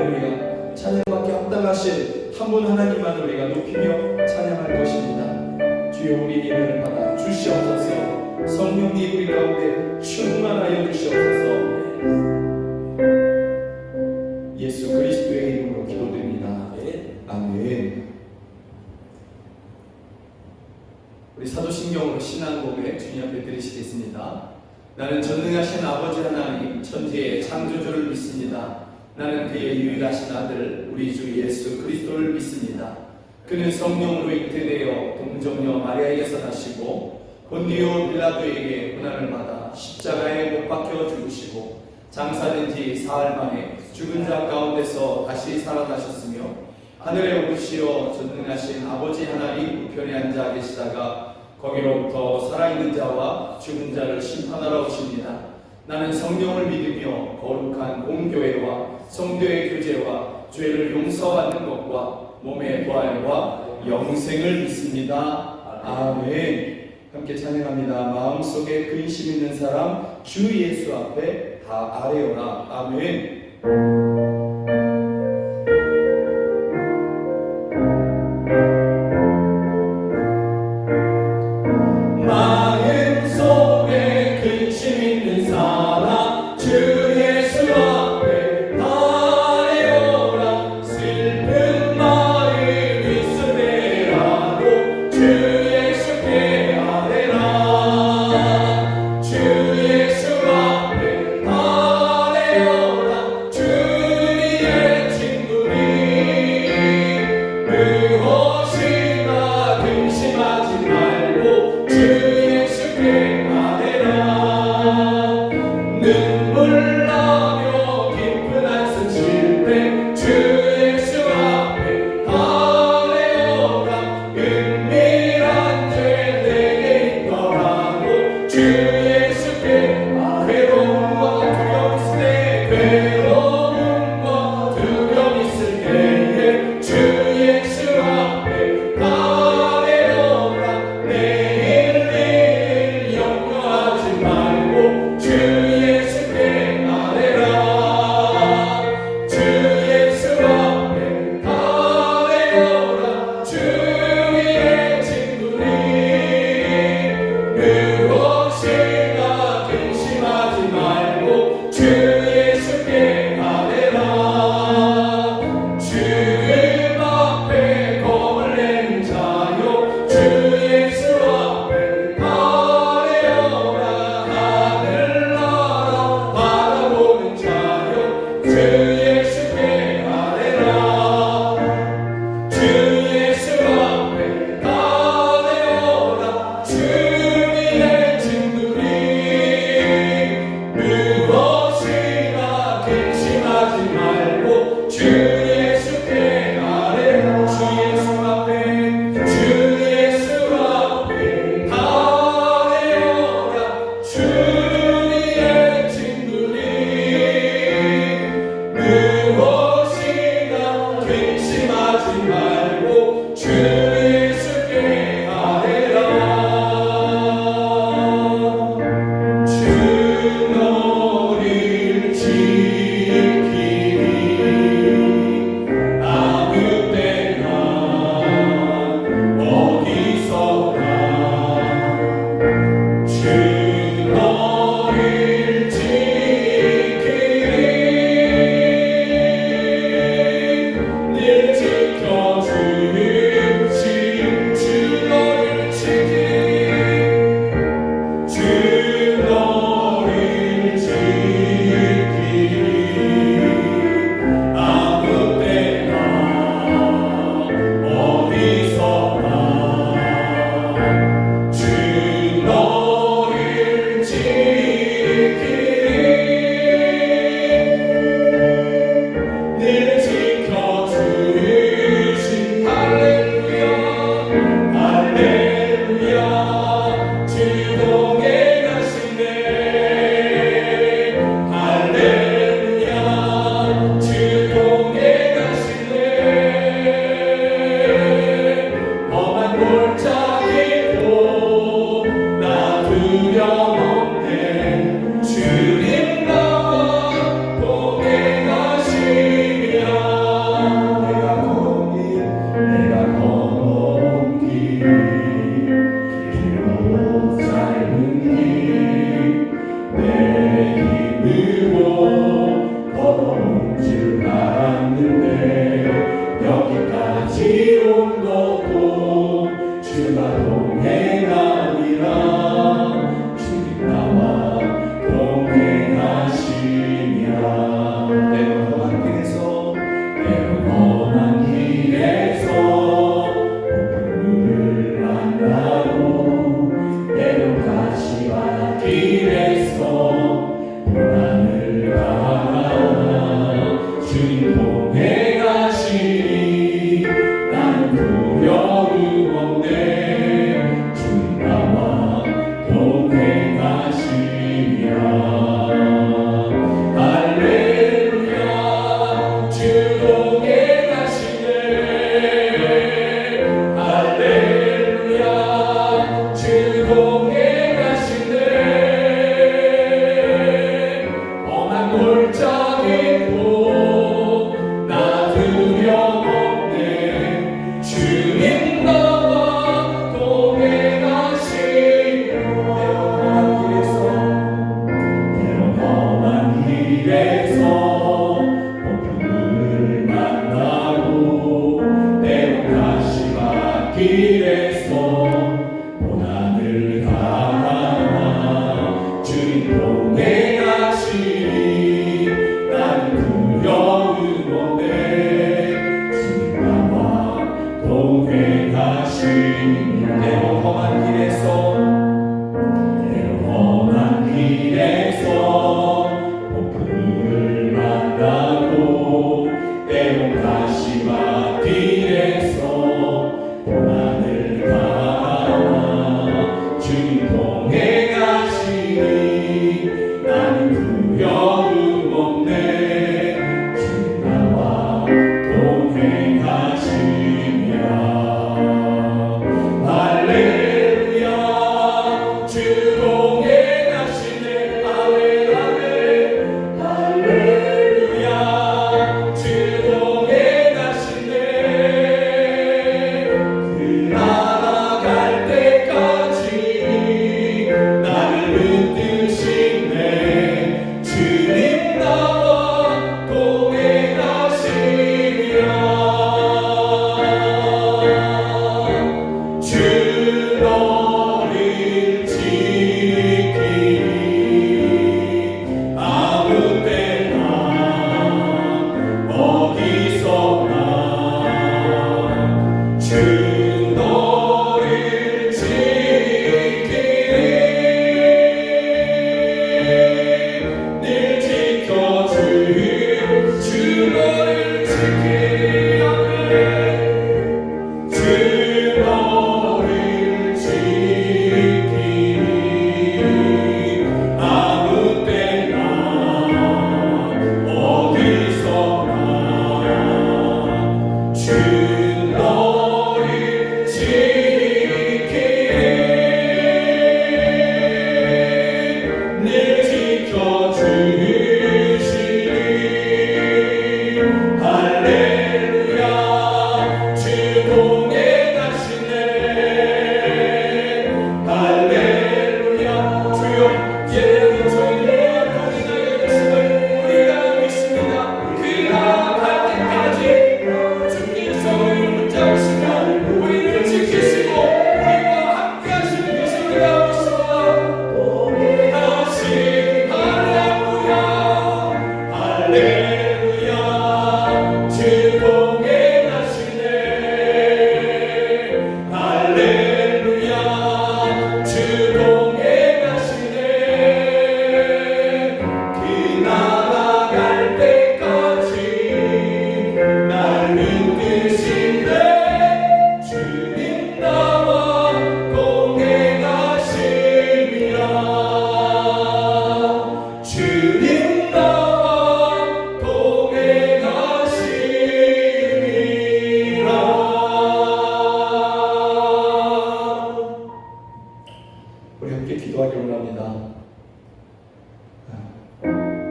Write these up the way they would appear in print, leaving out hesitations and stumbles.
할렐루야. 찬양받기 합당하신 한 분 하나님만 우리가 높이며 찬양할 것입니다. 주여 우리 예배를 받아 주시옵소서. 성령님 우리 가운데 충만하여 주시옵소서. 예수 그리스도의 이름으로 기도드립니다. 아멘. 우리 사도신경으로 신앙 고백 주님 앞에 드리시겠습니다. 나는 전능하신 아버지 하나님 천지의 창조주를 믿습니다. 나는 그의 유일하신 아들 우리 주 예수 그리스도를 믿습니다. 그는 성령으로 잉태되어 동정녀 마리아에게서 나시고 본디오 빌라도에게 고난을 받아 십자가에 못 박혀 죽으시고 장사된 지 사흘 만에 죽은 자 가운데서 다시 살아나셨으며 하늘에 오르시어 전능하신 아버지 하나님 우편에 앉아 계시다가 거기로부터 살아있는 자와 죽은 자를 심판하러 오십니다. 나는 성령을 믿으며 거룩한 공교회와 성도의 교제와 죄를 용서받는 것과 몸의 부활과 영생을 믿습니다. 아멘. 함께 찬양합니다. 마음속에 근심 있는 사람 주 예수 앞에 다 아뢰어라. 아멘. 주 예수 앞에 아뢰어라. 주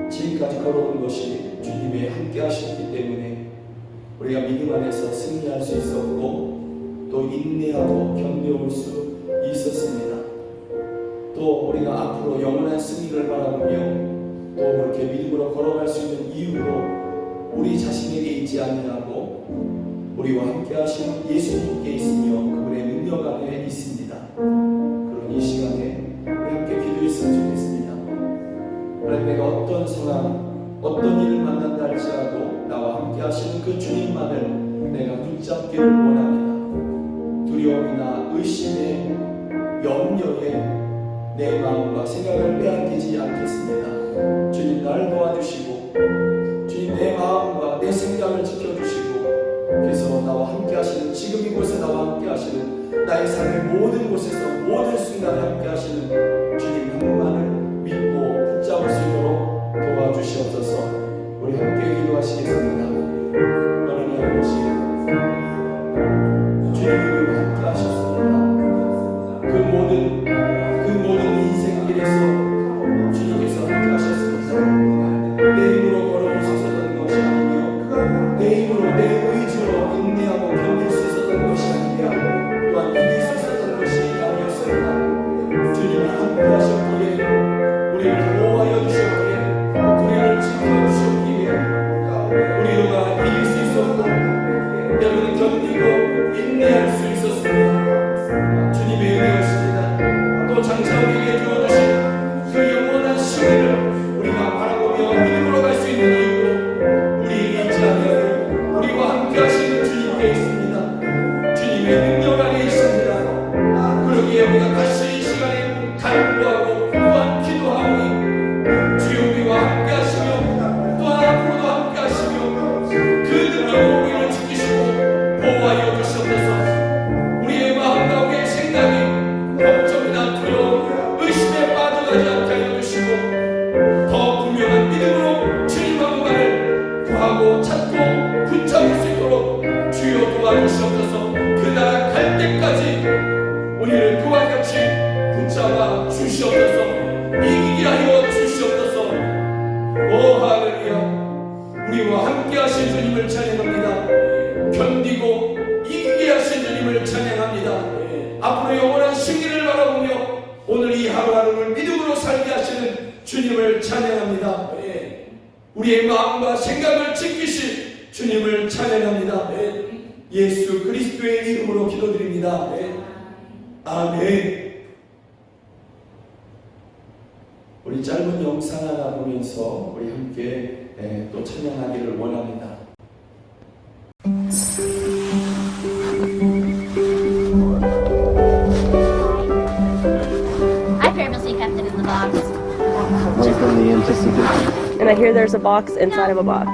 지금까지 걸어온 것이 주님의 함께 하셨기 때문에 우리가 믿음 안에서 승리할 수 있었고 또 인내하고 견뎌올 수 있었습니다. 또 우리가 앞으로 영원한 승리를 바라보며 또 그렇게 믿음으로 걸어갈 수 있는 이유도 우리 자신에게 있지 아니하고 우리와 함께 하신 예수님께 있으며 그분의 능력 안에 있습니다. 그런 이 시간에 우리 함께 기도했으면 좋겠습니다. 하나님, 내가 어떤 상황, 어떤 일을 만난다 할지라도 나와 함께 하시는 그 주님만을 내가 붙잡기를 원합니다. 두려움이나 의심에 염려에 내 마음과 생각을 빼앗기지 않겠습니다. 주님, 나를 도와주시고 주님, 내 마음과 내 생각을 지켜주시고 그래서 나와 함께 하시는, 지금 이곳에 나와 함께 하시는, 나의 삶의 모든 곳에서 모든 순간에 함께 하시는 주님 한 분만을 믿고 붙잡을 수 있도록 도와주시옵소서. 우리 함께 기도하시겠습니다. 하나님 아버지, 주님이 함께 하셨습니다. 그 모든 인생길에서 주님께서 함께 하셨습니다. 내 힘으로 걸어올 수 있었던 것이 아니며 내 힘으로 내 의지로 인내하고 견딜 수 있었던 것이 아니며 또한 이길 수 있었던 것이 아니었습니다. 주님이 함께 하셨기에 우리를 보호하여 주셨기에 우리를 지켜주셨기에 우리가 이길 수 있었고 여러분 견디고 인내할 수 있었습니다. 주님의 은혜였습니다. 또 장차 우리에게 주어주신 그 영원한 시간을 우리가 바라보며 믿음으로 갈 수 있는 이유도 우리에게 있지 않아요. 우리와 함께 하시는 주님께 있습니다. 주님의 능력 안에 있습니다. 그러기에 우리가 다시 이 시간에 간구하고 또한 기도하오니 주시옵소서. 이기게 하여 주시옵소서. 오 할렐루야. 우리와 함께 하신 주님을 찬양합니다. 견디고 이기게 하신 주님을 찬양합니다. 앞으로 영원한 승리를 바라보며 오늘 이 하루하루를 믿음으로 살게 하시는 주님을 찬양합니다. 우리의 마음과 생각을 지키실 주님을 찬양합니다. 예수 그리스도의 이름으로 기도드립니다. 아멘. 우리 짧은 영상 하나 보면서 우리 함께 또 찬양하기를 원합니다. I previously kept it in the box. And I hear there's a box inside of a box.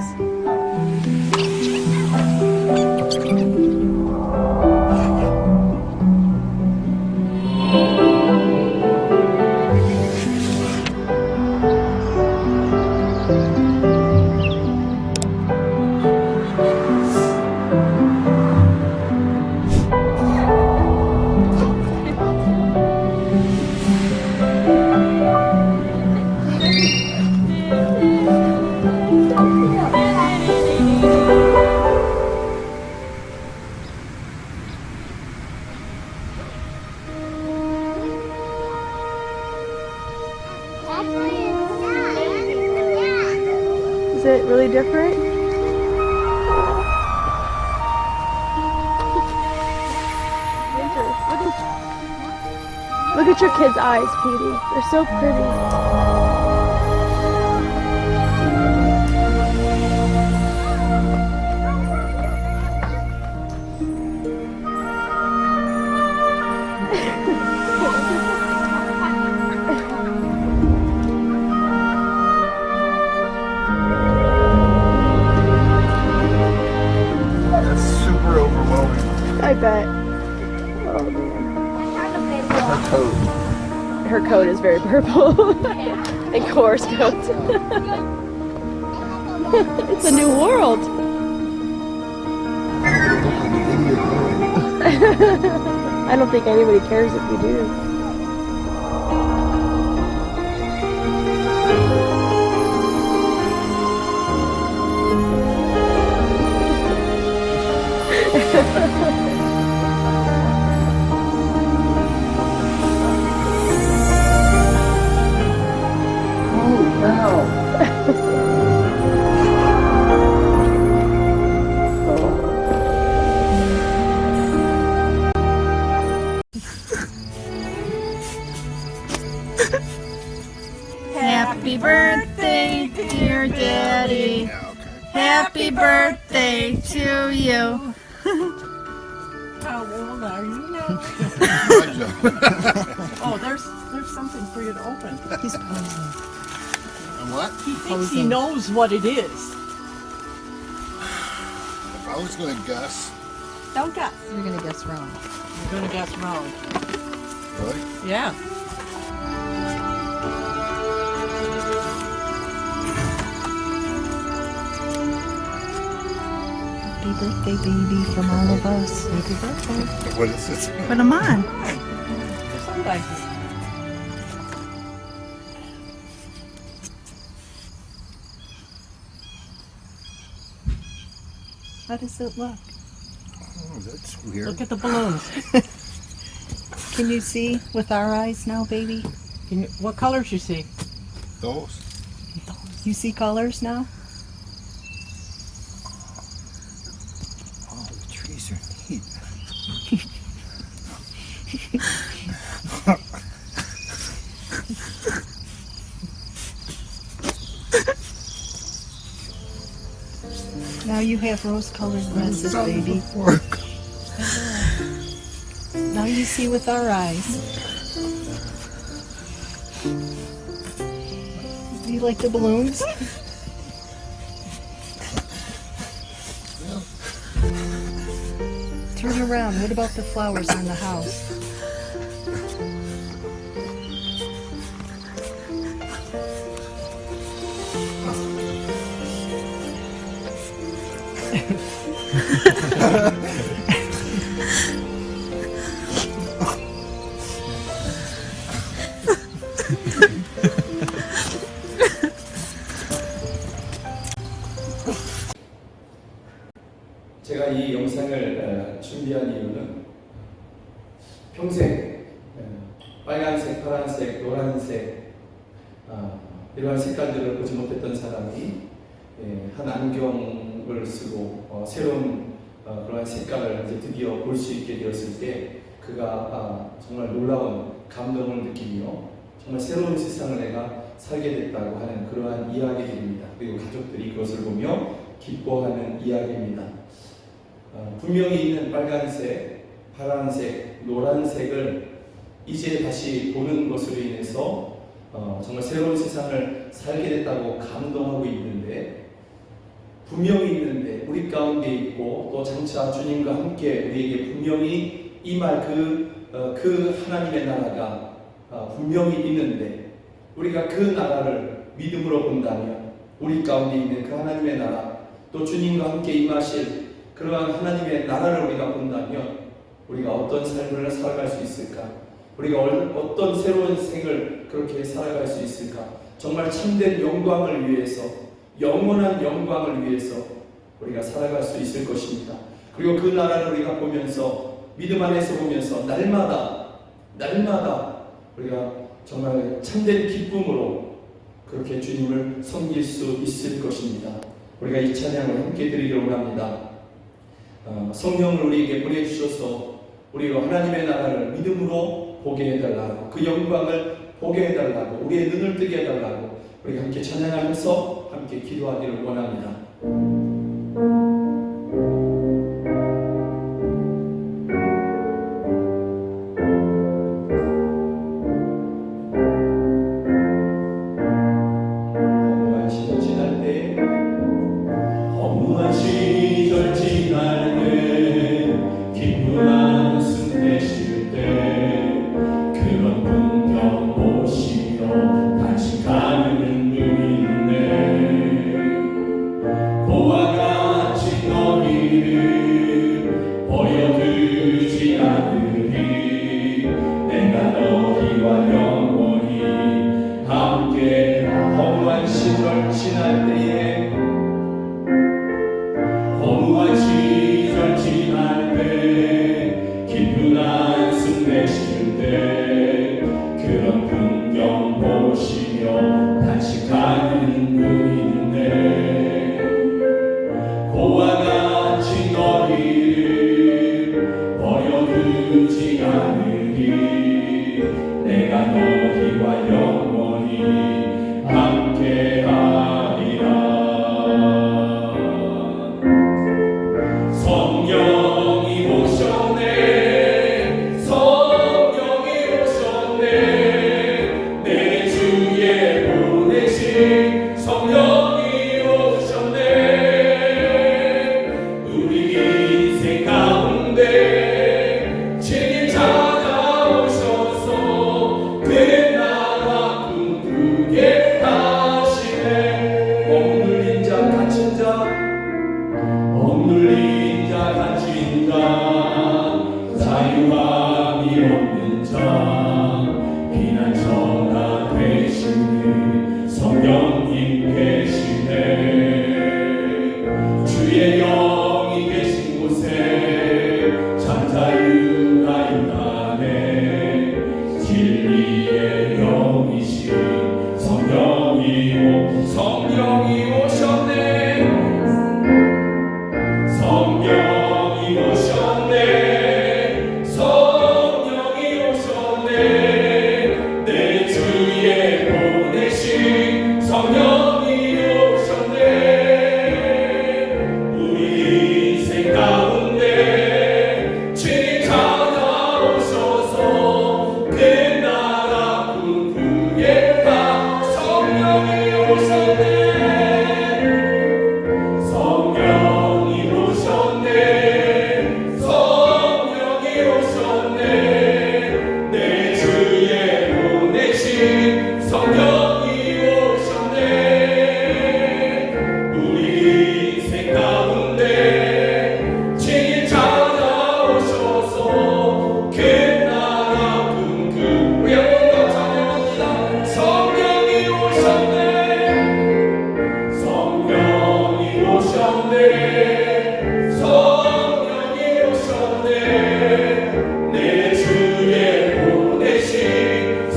Is it really different? Look at your kids' eyes, Petey. They're so pretty. That's super overwhelming. I bet. Oh man. Her coat. Her coat is very purple. And Cora's coat. It's a new world. I don't think anybody cares if we do. Happy birthday, dear Daddy. Happy birthday to you. How old are you now? Oh, there's something for you to open. And what? He thinks he knows what it is. If I was gonna guess, Don't guess. You're gonna guess wrong. You're gonna guess wrong. really? Yeah. Happy birthday, baby, from all of us. Happy birthday. What is it? Put them on. Sunglasses. How does it look? Oh, that's weird. Look at the balloons. Can you see with our eyes now, baby? What colors you see? Those? You see colors now? Oh, the trees are neat. Now you have rose-colored glasses, baby. Now you see with our eyes. Do you like the balloons? Turn around. What about the flowers in the house? 빨간색, 이러한 색깔들을 보지 못했던 사람이 한 안경을 쓰고 새로운 그러한 색깔을 이제 드디어 볼 수 있게 되었을 때 그가 정말 놀라운 감동을 느끼며 정말 새로운 세상을 내가 살게 됐다고 하는 그러한 이야기들입니다. 그리고 가족들이 그것을 보며 기뻐하는 이야기입니다. 분명히 있는 빨간색, 파란색, 노란색을 이제 다시 보는 것으로 인해서 정말 새로운 세상을 살게 됐다고 감동하고 있는데, 분명히 있는데 우리 가운데 있고 또 장차 주님과 함께 우리에게 분명히 임할 그 하나님의 나라가 분명히 있는데, 우리가 그 나라를 믿음으로 본다면 우리 가운데 있는 그 하나님의 나라, 또 주님과 함께 임하실 그러한 하나님의 나라를 우리가 본다면 우리가 어떤 삶을 살아갈 수 있을까? 우리가 어떤 새로운 생을 그렇게 살아갈 수 있을까? 정말 참된 영광을 위해서, 영원한 영광을 위해서 우리가 살아갈 수 있을 것입니다. 그리고 그 나라를 우리가 보면서, 믿음 안에서 보면서 날마다 우리가 정말 참된 기쁨으로 그렇게 주님을 섬길 수 있을 것입니다. 우리가 이 찬양을 함께 드리기를 원합니다. 성령을 우리에게 보내주셔서 우리가 하나님의 나라를 믿음으로 보게 해달라고, 그 영광을 보게 해달라고, 우리의 눈을 뜨게 해달라고 우리가 함께 찬양하면서 함께 기도하기를 원합니다.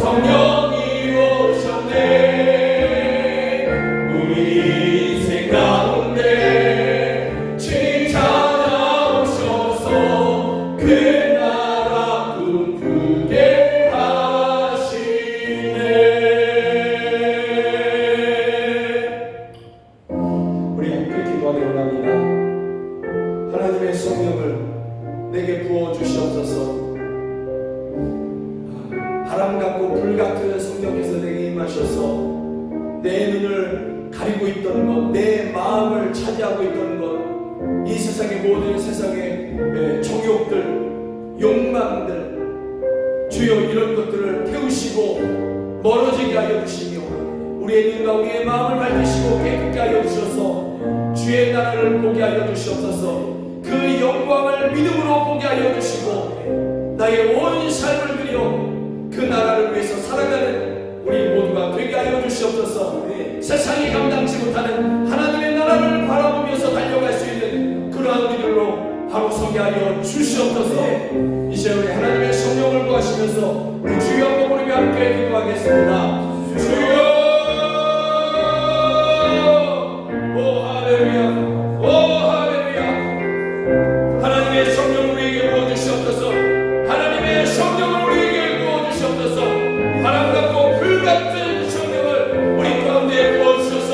성령이 내 눈을 가리고 있던 것, 내 마음을 차지하고 있던 것, 이 세상의 모든 세상의 정욕들, 욕망들, 주여 이런 것들을 태우시고 멀어지게 하여 주시며 우리의 눈과 우리의 마음을 밝히시고 깨끗게 하여 주셔서 주의 나라를 보게 하여 주시옵소서. 그 영광을 믿음으로 보게 하여 주시고 나의 온 삶을 들여 그 나라를 위해서 살아가는 우리 모두가 되게 하여 주시옵소서. 세상이 감당치 못하는 하나님의 나라를 바라보면서 달려갈 수 있는 그러한 우리들로 바로 서게 하여 주시옵소서. 이제 우리 하나님의 성령을 구하시면서 우리 주여 한번 우리 함께 기도하겠습니다. 주여, 오 할렐루야, 오 할렐루야. 하나님의 성령을 우리에게 부어주시옵소서. 하나님의 성령을 우리에게 부어주시옵소서. 바람 같고 불 같은 성령을 우리 가운데 부어주셔서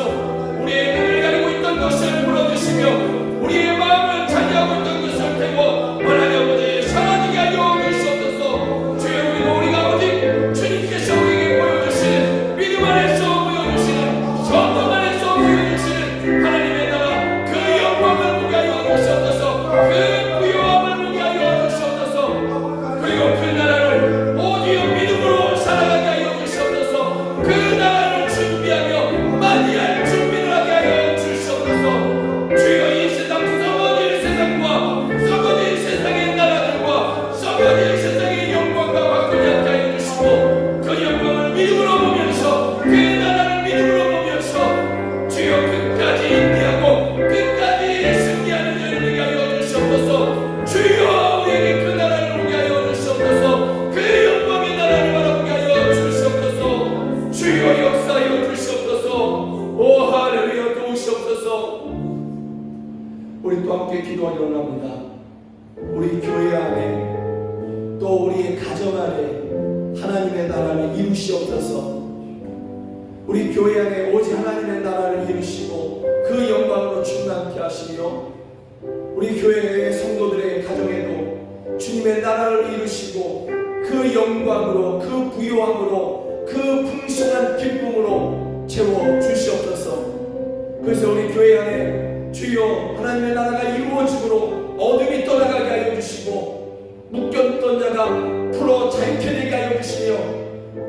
우리의 눈을 가리고 있던 것을 불어주시며 우리의 마음을 차지하고 있던 것을 태워 하나님 아버지 사라지게 하여 주시옵소서. 주여, 우리가 오직 주님께서 우리에게 보여주시는 믿음 안에서 보여주시는 성령 안에서 보여주시는 하나님의 나라 그 영광을 보게 하여 주시옵소서. 그 부요함을 보게 하여 주시옵소서. 그리고 그 나라를 오직 믿음으로 살아가게 하여 주시옵소서. 그 나라를 준비하며 맞이할 준비를 하게 하여 주시옵소서. 주여, 이 세상 썩어질 세상과 썩어질 세상의 나라들과 썩어질 세상의 영광과 바꾸지 않게 하여 주시고 그 영광을 믿음으로 보면서 그 나라를 믿음으로 보면서 주여 끝까지 인내하고 끝까지 승리하는 여인에게 하여 주시옵소서. 주여, 우리에게 그 나라를 보게 하여 주시옵소서. 그 영광의 나라를 바라보게 하여 주시옵소서. 주여, 역사하여 주시옵소서. 오 할렐루야, 도우시옵소서. 우리 또 함께 기도하려 합니다. 우리 교회 안에 또 우리의 가정 안에 하나님의 나라를 이루시옵소서. 우리 교회 안에 오직 하나님의 나라를 이루시고 그 영광으로 충만케 하시며 우리 교회의 성도들의 가정에도 주님의 나라를 이루시고 그 영광으로 그 부요함으로 그 풍성한 기쁨으로 채워 주시옵소서. 그래서 우리 교회 안에 주여 하나님의 나라가 이루어지므로 어둠이 떠나가게 하여 주시고 묶였던 자가 풀어 자유케 되게 하여 주시며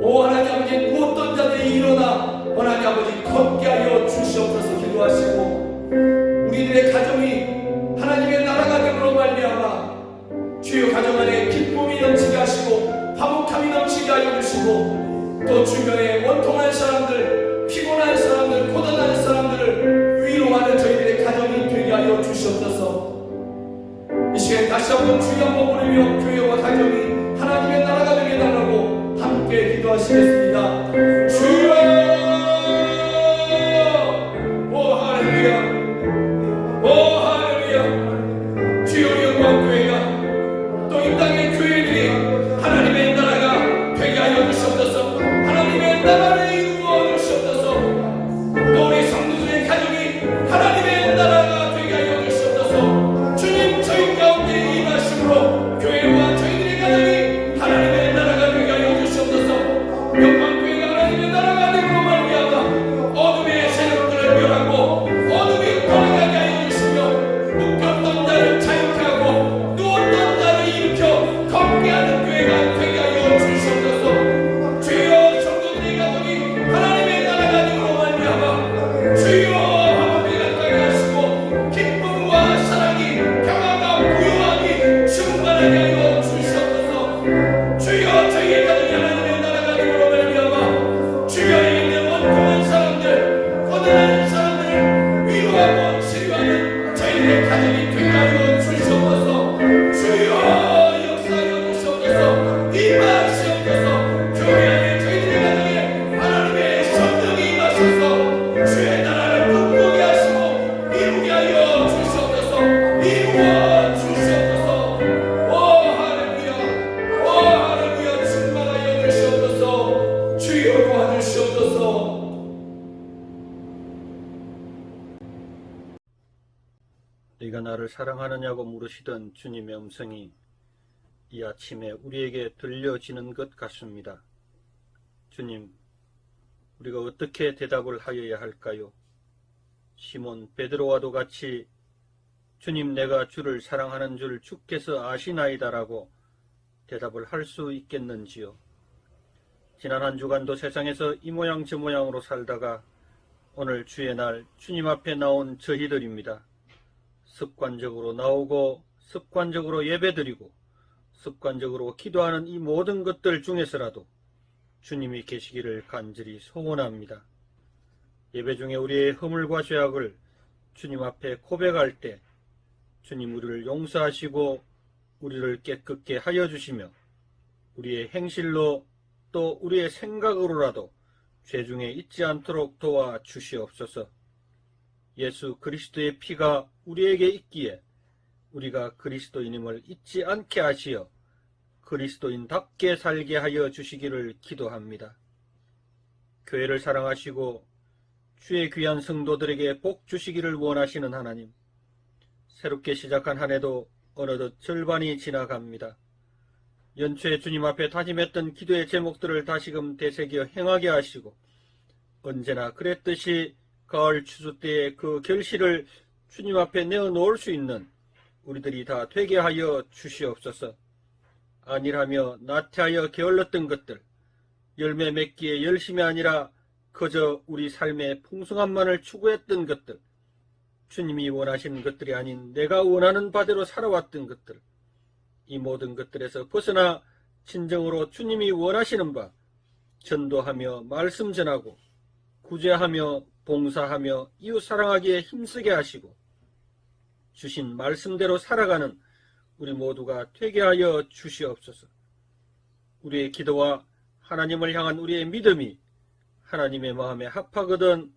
오 하나님 아버지 누웠던 자들이 일어나 하나님 아버지 걷게 하여 주시옵소서. 기도하시고 우리들의 가정이 하나님의 나라가 됨으로 말미암아 주여 가정 안에 기쁨이 넘치게 하시고 화목함이 넘치게 하여 주시고 또 주변에 원통한 사람들, 피곤한 사람들, 고단한 사람들을 위로하는 저희들의 가정이 되게 하여 주시옵소서. 이 시간 다시 한번 주여 한번 부르며 교회와 가정이 하나님의 나라가 되게 해달라고 함께 기도하시겠습니다. 주여, 오 할렐루야, 오 할렐루야. 주여, 우리 영광교회가 또 이 땅의 교회들이 하나님의 나라가 되게 하여 주시옵소서. 하나님의 나라를 이루어 주시옵소서. 또 우리 성도들의 가정이 하나님의 나라가 되게 하여 주시옵소서. 주님 저희 가운데 임하심으로 교회와 저희들의 가정이 하나님의 나라가 되게 하여 주시옵소서. 영광교회가 하나님의 나라가 되므로 말미암아 어둠의 세력들을 멸하고 어둠이 떠나가게 하여 주시며 묶였던 자를 자유케 하고 누웠던 자를 일으켜 걷게 하는 교회가 되게 하여 주시옵소서. 주여, 성도들의 가정이 하나님의 나라가 되므로 말미암아 주여 화목을 갖게 하시고 기쁨과 사랑이 평화가 부요함이 충만하게 하여 주시옵소서. 주여, 저희의 가정이 하나님의 나라가 되므로 말미암아 주여 있는 원통한 사람들, 고단한 사람들을 위로하고 치료하는 저희들의 가정이 되게 하여 주시옵소서. 주여, 역사하여 주시옵소서. 임하시옵소서. 교회 안에 저희들의 가정에 하나님의 성령이 임하셔서 주의 나라를 꿈꾸게 하시고 이루게 하여 주시옵소서. 이루어 주시옵소서. 오 할렐루야, 오 할렐루야. 충만하여 주시옵소서. 주여 도와주시옵소서. 네가 나를 사랑하느냐고 물으시던 주님의 음성이 이 아침에 우리에게 들려지는 것 같습니다. 주님, 우리가 어떻게 대답을 하여야 할까요? 시몬 베드로와도 같이 주님, 내가 주를 사랑하는 줄 주께서 아시나이다라고 대답을 할 수 있겠는지요? 지난 한 주간도 세상에서 이 모양 저 모양으로 살다가 오늘 주의 날 주님 앞에 나온 저희들입니다. 습관적으로 나오고 습관적으로 예배드리고 습관적으로 기도하는 이 모든 것들 중에서라도 주님이 계시기를 간절히 소원합니다. 예배 중에 우리의 허물과 죄악을 주님 앞에 고백할 때 주님 우리를 용서하시고 우리를 깨끗게 하여 주시며 우리의 행실로 또 우리의 생각으로라도 죄 중에 있지 않도록 도와 주시옵소서. 예수 그리스도의 피가 우리에게 있기에 우리가 그리스도인임을 잊지 않게 하시어 그리스도인답게 살게 하여 주시기를 기도합니다. 교회를 사랑하시고 주의 귀한 성도들에게 복 주시기를 원하시는 하나님, 새롭게 시작한 한 해도 어느덧 절반이 지나갑니다. 연초에 주님 앞에 다짐했던 기도의 제목들을 다시금 되새겨 행하게 하시고 언제나 그랬듯이 가을 추수 때의 그 결실을 주님 앞에 내어놓을 수 있는 우리들이 다 되게 하여 주시옵소서. 안일하며 나태하여 게을렀던 것들, 열매 맺기에 열심이 아니라 그저 우리 삶의 풍성함만을 추구했던 것들, 주님이 원하시는 것들이 아닌 내가 원하는 바대로 살아왔던 것들, 이 모든 것들에서 벗어나 진정으로 주님이 원하시는 바 전도하며 말씀 전하고 구제하며 봉사하며 이웃 사랑하기에 힘쓰게 하시고 주신 말씀대로 살아가는 우리 모두가 되게 하여 주시옵소서. 우리의 기도와 하나님을 향한 우리의 믿음이 하나님의 마음에 합하거든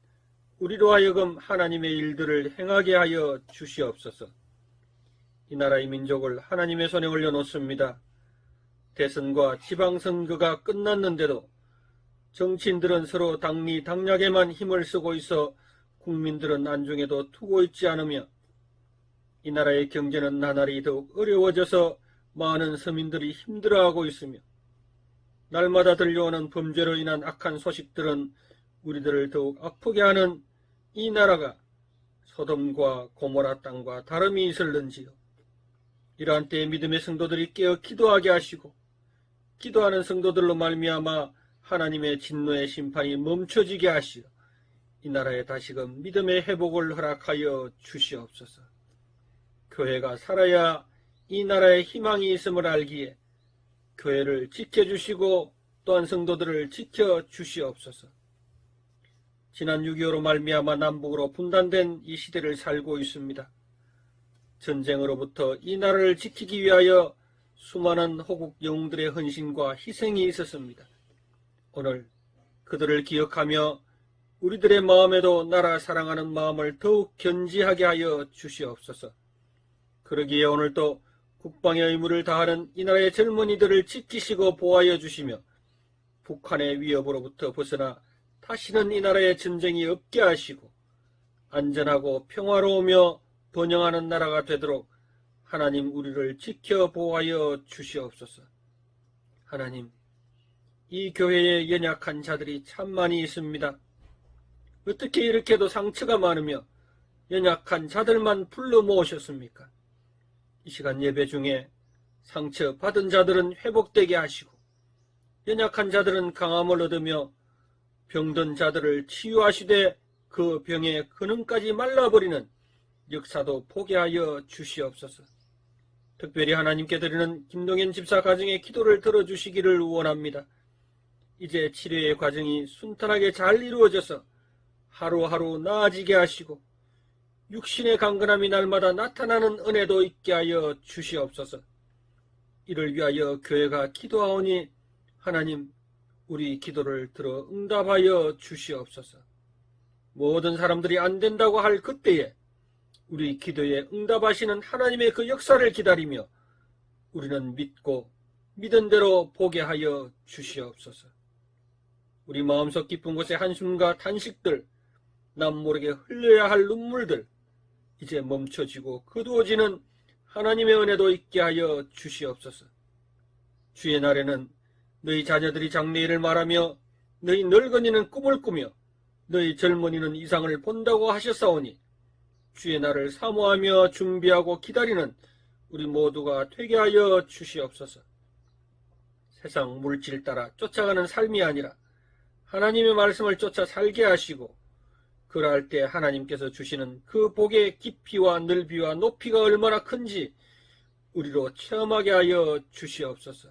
우리로 하여금 하나님의 일들을 행하게 하여 주시옵소서. 이 나라의 민족을 하나님의 손에 올려놓습니다. 대선과 지방선거가 끝났는데도 정치인들은 서로 당리 당략에만 힘을 쓰고 있어 국민들은 안중에도 두고 있지 않으며 이 나라의 경제는 나날이 더욱 어려워져서 많은 서민들이 힘들어하고 있으며 날마다 들려오는 범죄로 인한 악한 소식들은 우리들을 더욱 아프게 하는 이 나라가 소돔과 고모라 땅과 다름이 있을는지요. 이러한 때에 믿음의 성도들이 깨어 기도하게 하시고 기도하는 성도들로 말미암아 하나님의 진노의 심판이 멈춰지게 하시어 이 나라에 다시금 믿음의 회복을 허락하여 주시옵소서. 교회가 살아야 이 나라에 희망이 있음을 알기에 교회를 지켜주시고 또한 성도들을 지켜주시옵소서. 지난 6.25로 말미암아 남북으로 분단된 이 시대를 살고 있습니다. 전쟁으로부터 이 나라를 지키기 위하여 수많은 호국 영웅들의 헌신과 희생이 있었습니다. 오늘 그들을 기억하며 우리들의 마음에도 나라 사랑하는 마음을 더욱 견지하게 하여 주시옵소서. 그러기에 오늘도 국방의 의무를 다하는 이 나라의 젊은이들을 지키시고 보호하여 주시며 북한의 위협으로부터 벗어나 다시는 이 나라에 전쟁이 없게 하시고 안전하고 평화로우며 번영하는 나라가 되도록 하나님 우리를 지켜 보호하여 주시옵소서. 하나님, 이 교회에 연약한 자들이 참 많이 있습니다. 어떻게 이렇게도 상처가 많으며 연약한 자들만 불러 모으셨습니까? 이 시간 예배 중에 상처 받은 자들은 회복되게 하시고 연약한 자들은 강함을 얻으며 병든 자들을 치유하시되 그 병의 근원까지 말라버리는 역사도 보게 하여 주시옵소서. 특별히 하나님께 드리는 김동현 집사 가정의 기도를 들어주시기를 원합니다. 이제 치료의 과정이 순탄하게 잘 이루어져서 하루하루 나아지게 하시고 육신의 강건함이 날마다 나타나는 은혜도 있게 하여 주시옵소서. 이를 위하여 교회가 기도하오니 하나님 우리 기도를 들어 응답하여 주시옵소서. 모든 사람들이 안 된다고 할 그때에 우리 기도에 응답하시는 하나님의 그 역사를 기다리며 우리는 믿고 믿은 대로 보게 하여 주시옵소서. 우리 마음속 깊은 곳의 한숨과 탄식들, 남 모르게 흘려야 할 눈물들 이제 멈춰지고 거두어지는 하나님의 은혜도 있게 하여 주시옵소서. 주의 날에는 너희 자녀들이 장래일을 말하며 너희 늙은이는 꿈을 꾸며 너희 젊은이는 이상을 본다고 하셨사오니 주의 날을 사모하며 준비하고 기다리는 우리 모두가 되게 하여 주시옵소서. 세상 물질 따라 쫓아가는 삶이 아니라 하나님의 말씀을 쫓아 살게 하시고 그러할 때 하나님께서 주시는 그 복의 깊이와 넓이와 높이가 얼마나 큰지 우리로 체험하게 하여 주시옵소서.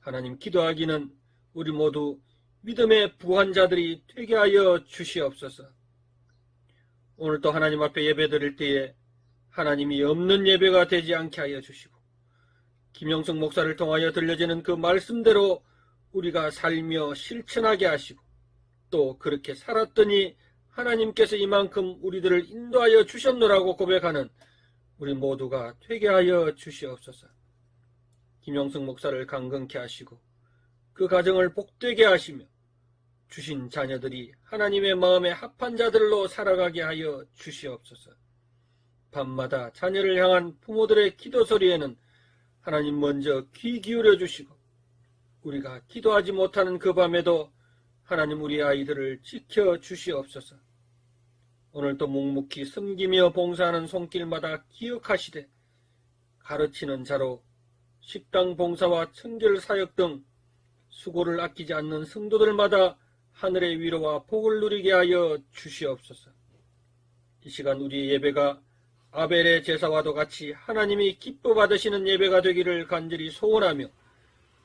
하나님, 기도하기는 우리 모두 믿음의 부한 자들이 되게 하여 주시옵소서. 오늘도 하나님 앞에 예배드릴 때에 하나님이 없는 예배가 되지 않게 하여 주시고 김영석 목사를 통하여 들려지는 그 말씀대로 우리가 살며 실천하게 하시고 또 그렇게 살았더니 하나님께서 이만큼 우리들을 인도하여 주셨노라고 고백하는 우리 모두가 되게 하여 주시옵소서. 김영석 목사를 강건케 하시고 그 가정을 복되게 하시며 주신 자녀들이 하나님의 마음에 합한 자들로 살아가게 하여 주시옵소서. 밤마다 자녀를 향한 부모들의 기도 소리에는 하나님 먼저 귀 기울여 주시고 우리가 기도하지 못하는 그 밤에도 하나님 우리 아이들을 지켜 주시옵소서. 오늘도 묵묵히 섬기며 봉사하는 손길마다 기억하시되 가르치는 자로 식당 봉사와 청결 사역 등 수고를 아끼지 않는 성도들마다 하늘의 위로와 복을 누리게 하여 주시옵소서. 이 시간 우리의 예배가 아벨의 제사와도 같이 하나님이 기뻐 받으시는 예배가 되기를 간절히 소원하며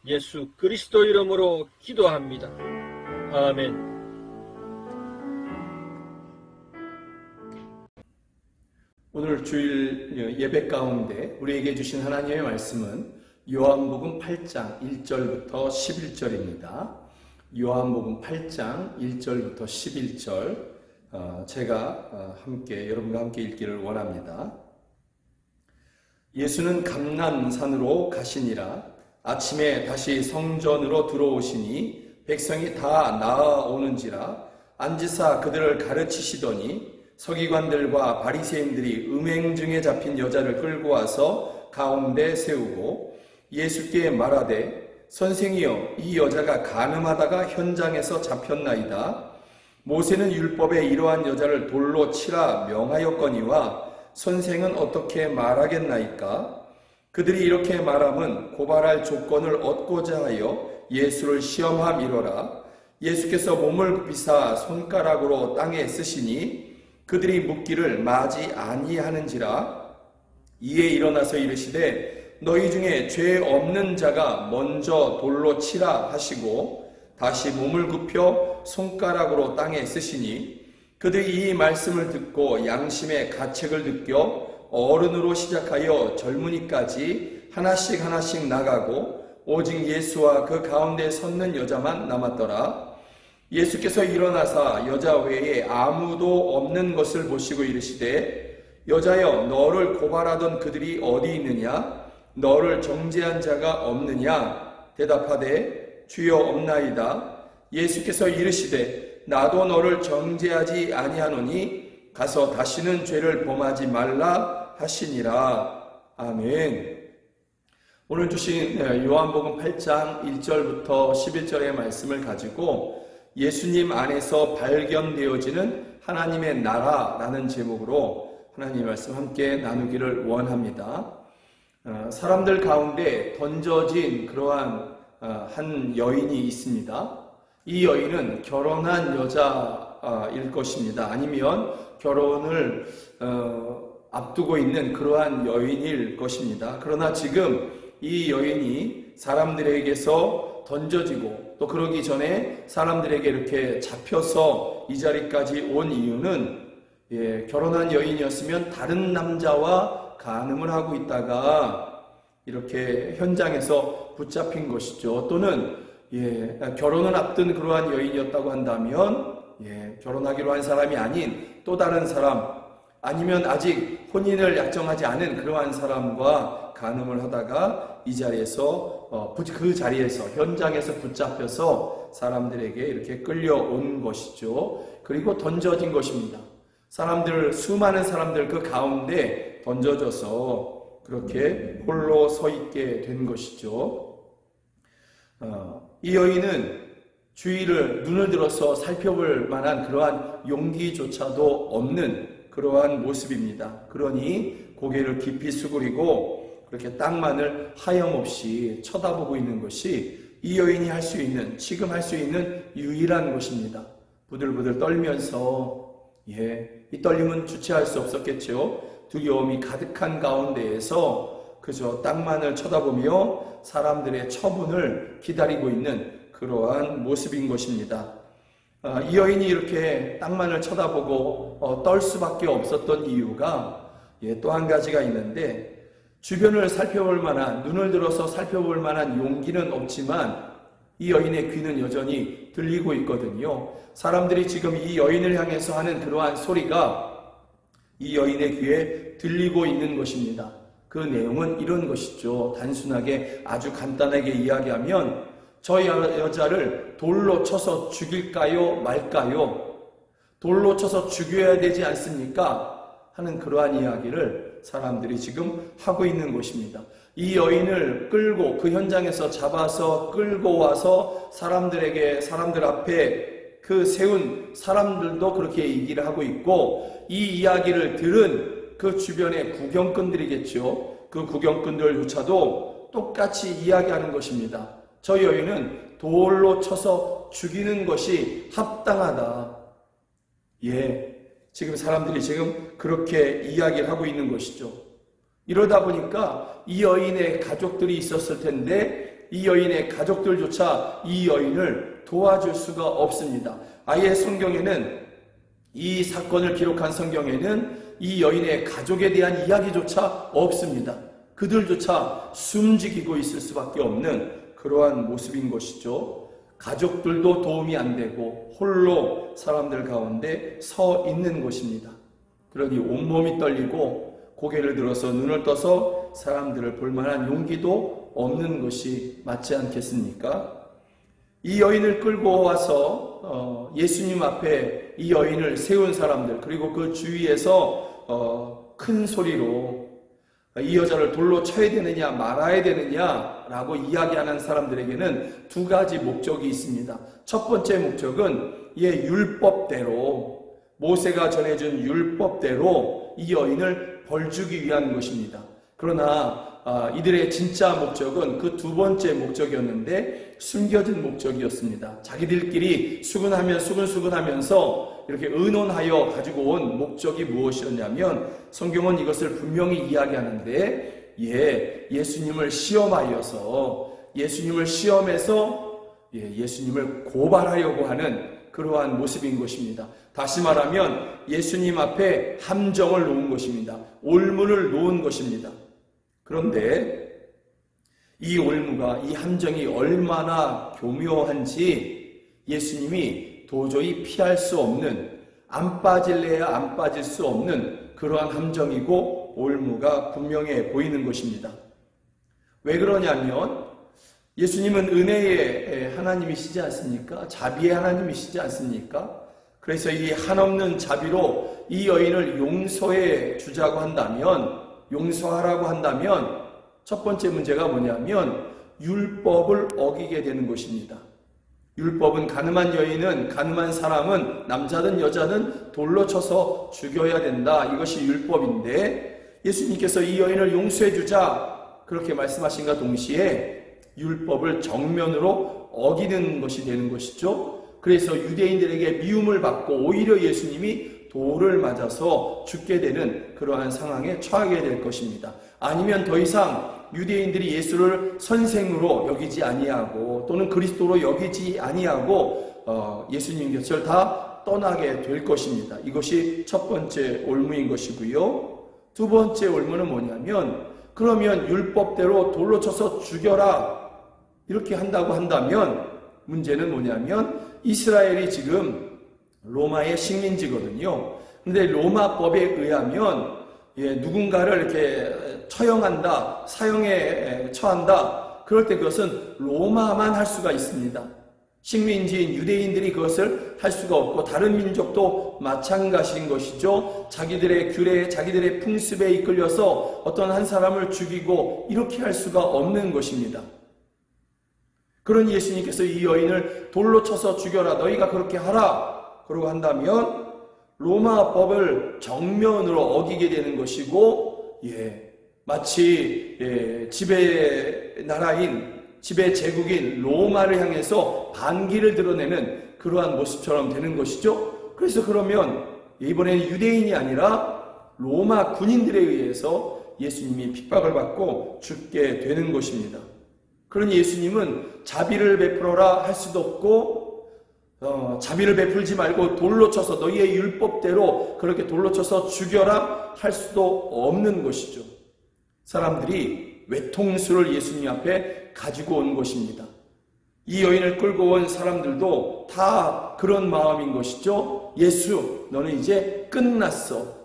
예수 그리스도 이름으로 기도합니다. 아멘. 오늘 주일 예배 가운데 우리에게 주신 하나님의 말씀은 요한복음 8장 1절부터 11절입니다. 요한복음 8장 1절부터 11절 제가 여러분과 함께 읽기를 원합니다. 예수는 감람산으로 가시니라. 아침에 다시 성전으로 들어오시니 백성이 다 나아오는지라 앉으사 그들을 가르치시더니 서기관들과 바리새인들이 음행 중에 잡힌 여자를 끌고 와서 가운데 세우고 예수께 말하되 선생이여 이 여자가 간음하다가 현장에서 잡혔나이다. 모세는 율법에 이러한 여자를 돌로 치라 명하였거니와 선생은 어떻게 말하겠나이까? 그들이 이렇게 말함은 고발할 조건을 얻고자 하여 예수를 시험함이로라. 예수께서 몸을 굽히사 손가락으로 땅에 쓰시니 그들이 묻기를 마지 아니하는지라. 이에 일어나서 이르시되 너희 중에 죄 없는 자가 먼저 돌로 치라 하시고 다시 몸을 굽혀 손가락으로 땅에 쓰시니 그들이 이 말씀을 듣고 양심의 가책을 느껴 어른으로 시작하여 젊은이까지 하나씩 나가고 오직 예수와 그 가운데 섰는 여자만 남았더라. 예수께서 일어나사 여자 외에 아무도 없는 것을 보시고 이르시되 여자여 너를 고발하던 그들이 어디 있느냐? 너를 정죄한 자가 없느냐? 대답하되 주여 없나이다. 예수께서 이르시되 나도 너를 정죄하지 아니하노니 가서 다시는 죄를 범하지 말라 하시니라. 아멘. 오늘 주신 요한복음 8장 1절부터 11절의 말씀을 가지고 예수님 안에서 발견되어지는 하나님의 나라라는 제목으로 하나님의 말씀 함께 나누기를 원합니다. 사람들 가운데 던져진 그러한 한 여인이 있습니다. 이 여인은 결혼한 여자일 것입니다. 아니면 결혼을 앞두고 있는 그러한 여인일 것입니다. 그러나 지금 이 여인이 사람들에게서 던져지고 또 그러기 전에 사람들에게 이렇게 잡혀서 이 자리까지 온 이유는 결혼한 여인이었으면 다른 남자와 간음을 하고 있다가 이렇게 현장에서 붙잡힌 것이죠. 또는 결혼을 앞둔 그러한 여인이었다고 한다면 결혼하기로 한 사람이 아닌 또 다른 사람 아니면 아직 혼인을 약정하지 않은 그러한 사람과 간음을 하다가 이 자리에서 그 자리에서 현장에서 붙잡혀서 사람들에게 이렇게 끌려온 것이죠. 그리고 던져진 것입니다. 수많은 사람들 그 가운데 던져져서 그렇게 홀로 서 있게 된 것이죠. 이 여인은 주위를 눈을 들어서 살펴볼 만한 그러한 용기조차도 없는 그러한 모습입니다. 그러니 고개를 깊이 숙이고 그렇게 땅만을 하염없이 쳐다보고 있는 것이 이 여인이 할 수 있는, 지금 할 수 있는 유일한 것입니다. 부들부들 떨면서, 이 떨림은 주체할 수 없었겠죠. 두려움이 가득한 가운데에서 그저 땅만을 쳐다보며 사람들의 처분을 기다리고 있는 그러한 모습인 것입니다. 이 여인이 이렇게 땅만을 쳐다보고 떨 수밖에 없었던 이유가 또 한 가지가 있는데, 주변을 살펴볼 만한, 눈을 들어서 살펴볼 만한 용기는 없지만 이 여인의 귀는 여전히 들리고 있거든요. 사람들이 지금 이 여인을 향해서 하는 그러한 소리가 이 여인의 귀에 들리고 있는 것입니다. 그 내용은 이런 것이죠. 단순하게 아주 간단하게 이야기하면, 저 여자를 돌로 쳐서 죽일까요 말까요? 돌로 쳐서 죽여야 되지 않습니까? 하는 그러한 이야기를 사람들이 지금 하고 있는 것입니다. 이 여인을 끌고 그 현장에서 잡아서 끌고 와서 사람들 앞에 그 세운 사람들도 그렇게 얘기를 하고 있고, 이 이야기를 들은 그 주변의 구경꾼들이겠죠. 그 구경꾼들조차도 똑같이 이야기하는 것입니다. 저 여인은 돌로 쳐서 죽이는 것이 합당하다. 지금 사람들이 지금 그렇게 이야기를 하고 있는 것이죠. 이러다 보니까 이 여인의 가족들이 있었을 텐데 이 여인의 가족들조차 이 여인을 도와줄 수가 없습니다. 아예 성경에는, 이 사건을 기록한 성경에는 이 여인의 가족에 대한 이야기조차 없습니다. 그들조차 숨지기고 있을 수밖에 없는 그러한 모습인 것이죠. 가족들도 도움이 안 되고 홀로 사람들 가운데 서 있는 것입니다. 그러니 온몸이 떨리고 고개를 들어서 눈을 떠서 사람들을 볼 만한 용기도 없는 것이 맞지 않겠습니까? 이 여인을 끌고 와서 예수님 앞에 이 여인을 세운 사람들, 그리고 그 주위에서 큰 소리로 이 여자를 돌로 쳐야 되느냐 말아야 되느냐라고 이야기하는 사람들에게는 두 가지 목적이 있습니다. 첫 번째 목적은 율법대로, 모세가 전해준 율법대로 이 여인을 벌주기 위한 것입니다. 그러나 이들의 진짜 목적은 그 두 번째 목적이었는데 숨겨진 목적이었습니다. 자기들끼리 수근하면서 이렇게 의논하여 가지고 온 목적이 무엇이었냐면, 성경은 이것을 분명히 이야기하는데 예수님을 시험하여서 예수님을 시험해서 예수님을 고발하려고 하는 그러한 모습인 것입니다. 다시 말하면 예수님 앞에 함정을 놓은 것입니다. 올무를 놓은 것입니다. 그런데 이 올무가, 이 함정이 얼마나 교묘한지 예수님이 도저히 피할 수 없는, 안 빠질래야 안 빠질 수 없는 그러한 함정이고 올무가 분명해 보이는 것입니다. 왜 그러냐면 예수님은 은혜의 하나님이시지 않습니까? 자비의 하나님이시지 않습니까? 그래서 이 한없는 자비로 이 여인을 용서해 주자고 한다면, 용서하라고 한다면 첫 번째 문제가 뭐냐면 율법을 어기게 되는 것입니다. 율법은 가늠한 여인은, 가늠한 사람은, 남자든 여자든 돌로 쳐서 죽여야 된다. 이것이 율법인데 예수님께서 이 여인을 용서해 주자 그렇게 말씀하신과 동시에 율법을 정면으로 어기는 것이 되는 것이죠. 그래서 유대인들에게 미움을 받고 오히려 예수님이 돌을 맞아서 죽게 되는 그러한 상황에 처하게 될 것입니다. 아니면 더 이상 유대인들이 예수를 선생으로 여기지 아니하고 또는 그리스도로 여기지 아니하고 예수님 곁을 다 떠나게 될 것입니다. 이것이 첫 번째 올무인 것이고요. 두 번째 올무는 뭐냐면, 그러면 율법대로 돌로 쳐서 죽여라 이렇게 한다고 한다면 문제는 뭐냐면 이스라엘이 지금 로마의 식민지거든요. 근데 로마법에 의하면 누군가를 이렇게 처형한다, 사형에 처한다, 그럴 때 그것은 로마만 할 수가 있습니다. 식민지인 유대인들이 그것을 할 수가 없고 다른 민족도 마찬가지인 것이죠. 자기들의 규례, 자기들의 풍습에 이끌려서 어떤 한 사람을 죽이고 이렇게 할 수가 없는 것입니다. 그런 예수님께서 이 여인을 돌로 쳐서 죽여라, 너희가 그렇게 하라 그러고 한다면 로마 법을 정면으로 어기게 되는 것이고, 마치 지배 나라인, 지배 제국인 로마를 향해서 반기를 드러내는 그러한 모습처럼 되는 것이죠. 그래서 그러면 이번에는 유대인이 아니라 로마 군인들에 의해서 예수님이 핍박을 받고 죽게 되는 것입니다. 그러니 예수님은 자비를 베풀어라 할 수도 없고, 자비를 베풀지 말고 돌로 쳐서 너희의 율법대로 그렇게 돌로 쳐서 죽여라 할 수도 없는 것이죠. 사람들이 외통수를 예수님 앞에 가지고 온 것입니다. 이 여인을 끌고 온 사람들도 다 그런 마음인 것이죠. 예수, 너는 이제 끝났어.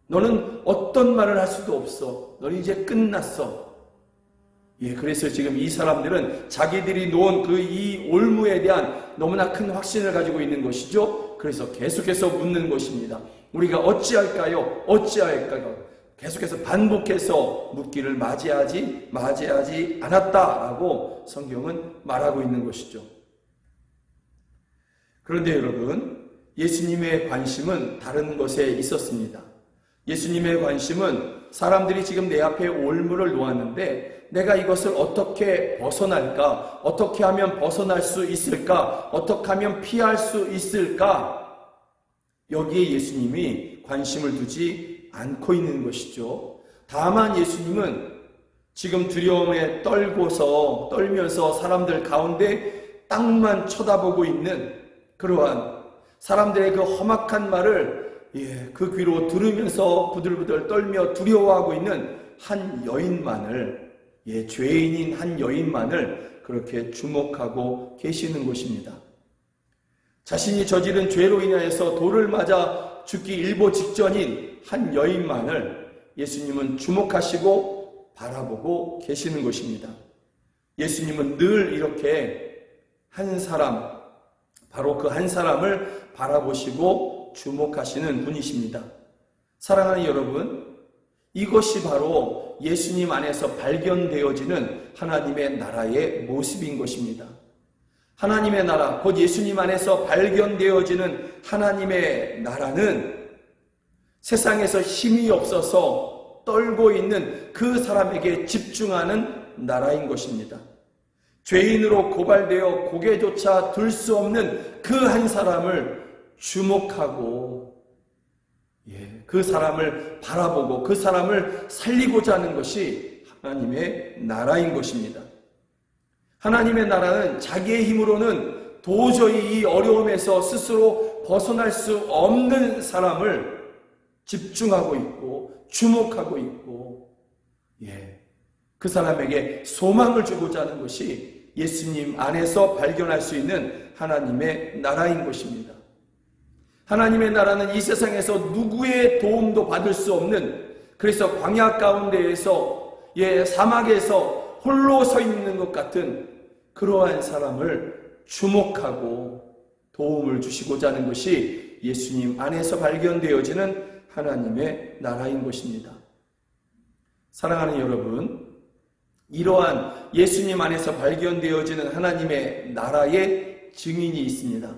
너는 어떤 말을 할 수도 없어. 너는 이제 끝났어. 그래서 지금 이 사람들은 자기들이 놓은 그 이 올무에 대한 너무나 큰 확신을 가지고 있는 것이죠. 그래서 계속해서 묻는 것입니다. 우리가 어찌할까요? 어찌할까요? 계속해서 반복해서 묻기를 맞이하지 않았다라고 성경은 말하고 있는 것이죠. 그런데 여러분, 예수님의 관심은 다른 것에 있었습니다. 예수님의 관심은 사람들이 지금 내 앞에 올무를 놓았는데 내가 이것을 어떻게 벗어날까? 어떻게 하면 벗어날 수 있을까? 어떻게 하면 피할 수 있을까? 여기에 예수님이 관심을 두지 않고 있는 것이죠. 다만 예수님은 지금 두려움에 떨면서 사람들 가운데 땅만 쳐다보고 있는 그러한 사람들의 그 험악한 말을 그 귀로 들으면서 부들부들 떨며 두려워하고 있는 한 여인만을, 죄인인 한 여인만을 그렇게 주목하고 계시는 것입니다. 자신이 저지른 죄로 인하여서 돌을 맞아 죽기 일보 직전인 한 여인만을 예수님은 주목하시고 바라보고 계시는 것입니다. 예수님은 늘 이렇게 한 사람, 바로 그 한 사람을 바라보시고 주목하시는 분이십니다. 사랑하는 여러분, 이것이 바로 예수님 안에서 발견되어지는 하나님의 나라의 모습인 것입니다. 하나님의 나라, 곧 예수님 안에서 발견되어지는 하나님의 나라는 세상에서 힘이 없어서 떨고 있는 그 사람에게 집중하는 나라인 것입니다. 죄인으로 고발되어 고개조차 들 수 없는 그 한 사람을 주목하고 그 사람을 바라보고 그 사람을 살리고자 하는 것이 하나님의 나라인 것입니다. 하나님의 나라는 자기의 힘으로는 도저히 이 어려움에서 스스로 벗어날 수 없는 사람을 집중하고 있고 주목하고 있고 그 사람에게 소망을 주고자 하는 것이 예수님 안에서 발견할 수 있는 하나님의 나라인 것입니다. 하나님의 나라는 이 세상에서 누구의 도움도 받을 수 없는, 그래서 광야 가운데에서 사막에서 홀로 서 있는 것 같은 그러한 사람을 주목하고 도움을 주시고자 하는 것이 예수님 안에서 발견되어지는 하나님의 나라인 것입니다. 사랑하는 여러분, 이러한 예수님 안에서 발견되어지는 하나님의 나라의 증인이 있습니다.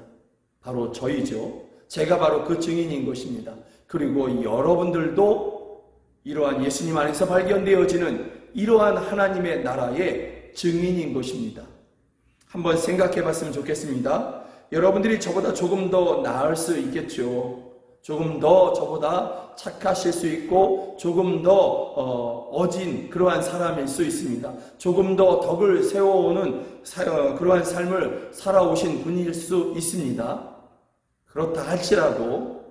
바로 저희죠. 제가 바로 그 증인인 것입니다. 그리고 여러분들도 이러한 예수님 안에서 발견되어지는 이러한 하나님의 나라의 증인인 것입니다. 한번 생각해 봤으면 좋겠습니다. 여러분들이 저보다 조금 더 나을 수 있겠죠. 조금 더 저보다 착하실 수 있고 조금 더 어진 그러한 사람일 수 있습니다. 조금 더 덕을 세워오는 그러한 삶을 살아오신 분일 수 있습니다. 그렇다 할지라도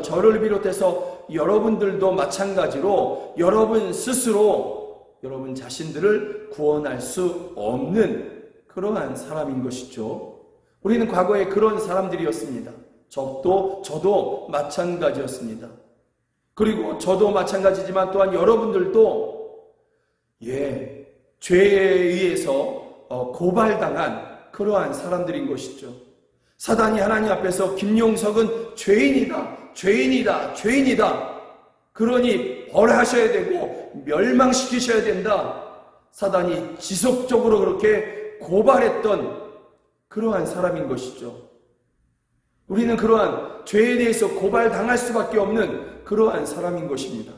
저를 비롯해서 여러분들도 마찬가지로 여러분 스스로 여러분 자신들을 구원할 수 없는 그러한 사람인 것이죠. 우리는 과거에 그런 사람들이었습니다. 저도 마찬가지였습니다. 그리고 저도 마찬가지지만 또한 여러분들도 죄에 의해서 고발당한 그러한 사람들인 것이죠. 사단이 하나님 앞에서 김용석은 죄인이다. 그러니 벌하셔야 되고 멸망시키셔야 된다. 사단이 지속적으로 그렇게 고발했던 그러한 사람인 것이죠. 우리는 그러한 죄에 대해서 고발당할 수밖에 없는 그러한 사람인 것입니다.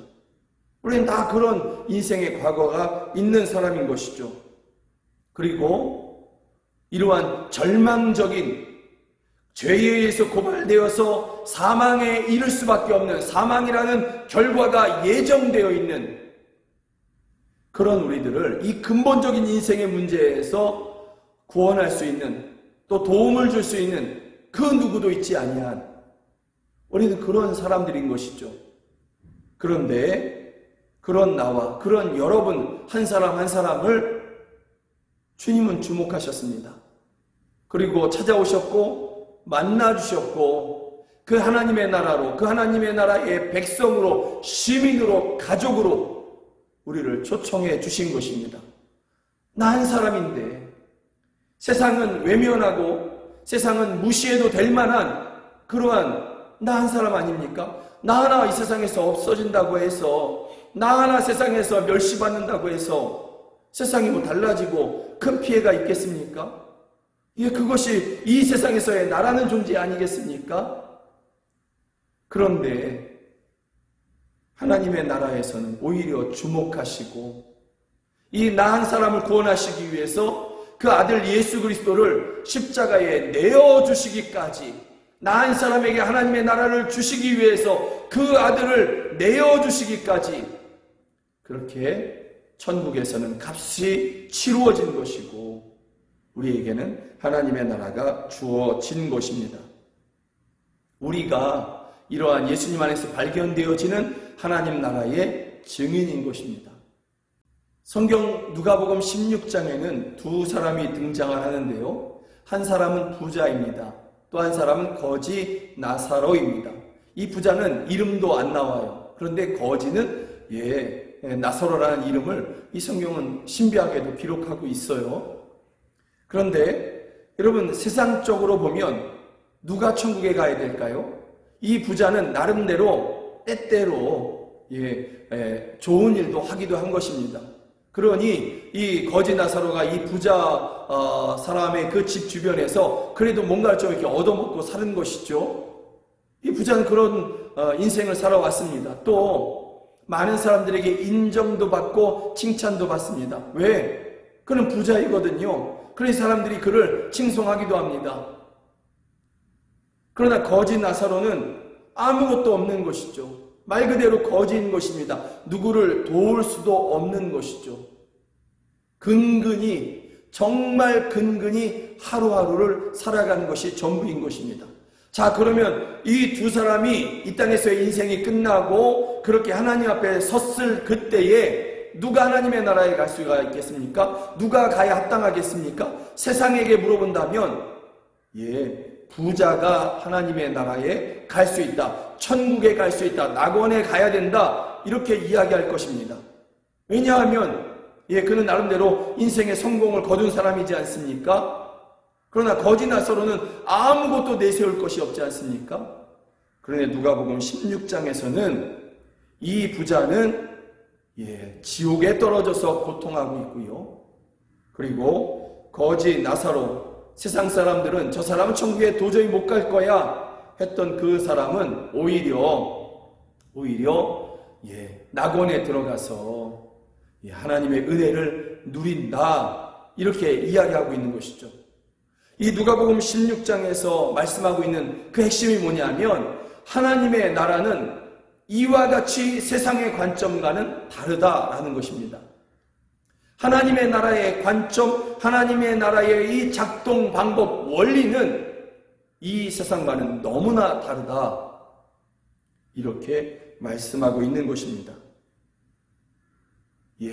우리는 다 그런 인생의 과거가 있는 사람인 것이죠. 그리고 이러한 절망적인 죄에 의해서 고발되어서 사망에 이를 수밖에 없는, 사망이라는 결과가 예정되어 있는 그런 우리들을 이 근본적인 인생의 문제에서 구원할 수 있는, 또 도움을 줄 수 있는 그 누구도 있지 아니한 우리는 그런 사람들인 것이죠. 그런데 그런 나와 그런 여러분 한 사람 한 사람을 주님은 주목하셨습니다. 그리고 찾아오셨고 만나주셨고 그 하나님의 나라로, 그 하나님의 나라의 백성으로, 시민으로, 가족으로 우리를 초청해 주신 것입니다. 나 한 사람인데 세상은 외면하고 세상은 무시해도 될 만한 그러한 나 한 사람 아닙니까? 나 하나 이 세상에서 없어진다고 해서, 나 하나 세상에서 멸시받는다고 해서 세상이 뭐 달라지고 큰 피해가 있겠습니까? 예, 그것이 이 세상에서의 나라는 존재 아니겠습니까? 그런데 하나님의 나라에서는 오히려 주목하시고 이 나 한 사람을 구원하시기 위해서 그 아들 예수 그리스도를 십자가에 내어주시기까지, 나 한 사람에게 하나님의 나라를 주시기 위해서 그 아들을 내어주시기까지 그렇게 천국에서는 값이 치루어진 것이고 우리에게는 하나님의 나라가 주어진 것입니다. 우리가 이러한 예수님 안에서 발견되어지는 하나님 나라의 증인인 것입니다. 성경 누가복음 16장에는 두 사람이 등장을 하는데요. 한 사람은 부자입니다. 또 한 사람은 거지 나사로입니다. 이 부자는 이름도 안 나와요. 그런데 거지는 나사로라는 이름을 이 성경은 신비하게도 기록하고 있어요. 그런데 여러분 세상적으로 보면 누가 천국에 가야 될까요? 이 부자는 나름대로 때때로 좋은 일도 하기도 한 것입니다. 그러니 이 거지 나사로가 이 부자 사람의 그 집 주변에서 그래도 뭔가를 좀 이렇게 얻어먹고 사는 것이죠. 이 부자는 그런 인생을 살아왔습니다. 또 많은 사람들에게 인정도 받고 칭찬도 받습니다. 왜? 그는 부자이거든요. 그래서 사람들이 그를 칭송하기도 합니다. 그러나 거지 나사로는 아무것도 없는 것이죠. 말 그대로 거지인 것입니다. 누구를 도울 수도 없는 것이죠. 정말 근근히 하루하루를 살아가는 것이 전부인 것입니다. 자, 그러면 이 두 사람이 이 땅에서의 인생이 끝나고 그렇게 하나님 앞에 섰을 그때에 누가 하나님의 나라에 갈 수가 있겠습니까? 누가 가야 합당하겠습니까? 세상에게 물어본다면 부자가 하나님의 나라에 갈 수 있다, 천국에 갈 수 있다, 낙원에 가야 된다, 이렇게 이야기할 것입니다. 왜냐하면 그는 나름대로 인생의 성공을 거둔 사람이지 않습니까? 그러나 거지 나사로는 아무것도 내세울 것이 없지 않습니까? 그런데 누가복음 16장에서는 이 부자는 지옥에 떨어져서 고통하고 있고요. 그리고 거지 나사로, 세상 사람들은 저 사람은 천국에 도저히 못 갈 거야 했던 그 사람은 오히려 낙원에 들어가서 하나님의 은혜를 누린다, 이렇게 이야기하고 있는 것이죠. 이 누가복음 16장에서 말씀하고 있는 그 핵심이 뭐냐면 하나님의 나라는 이와 같이 세상의 관점과는 다르다라는 것입니다. 하나님의 나라의 관점, 하나님의 나라의 이 작동 방법, 원리는 이 세상과는 너무나 다르다, 이렇게 말씀하고 있는 것입니다.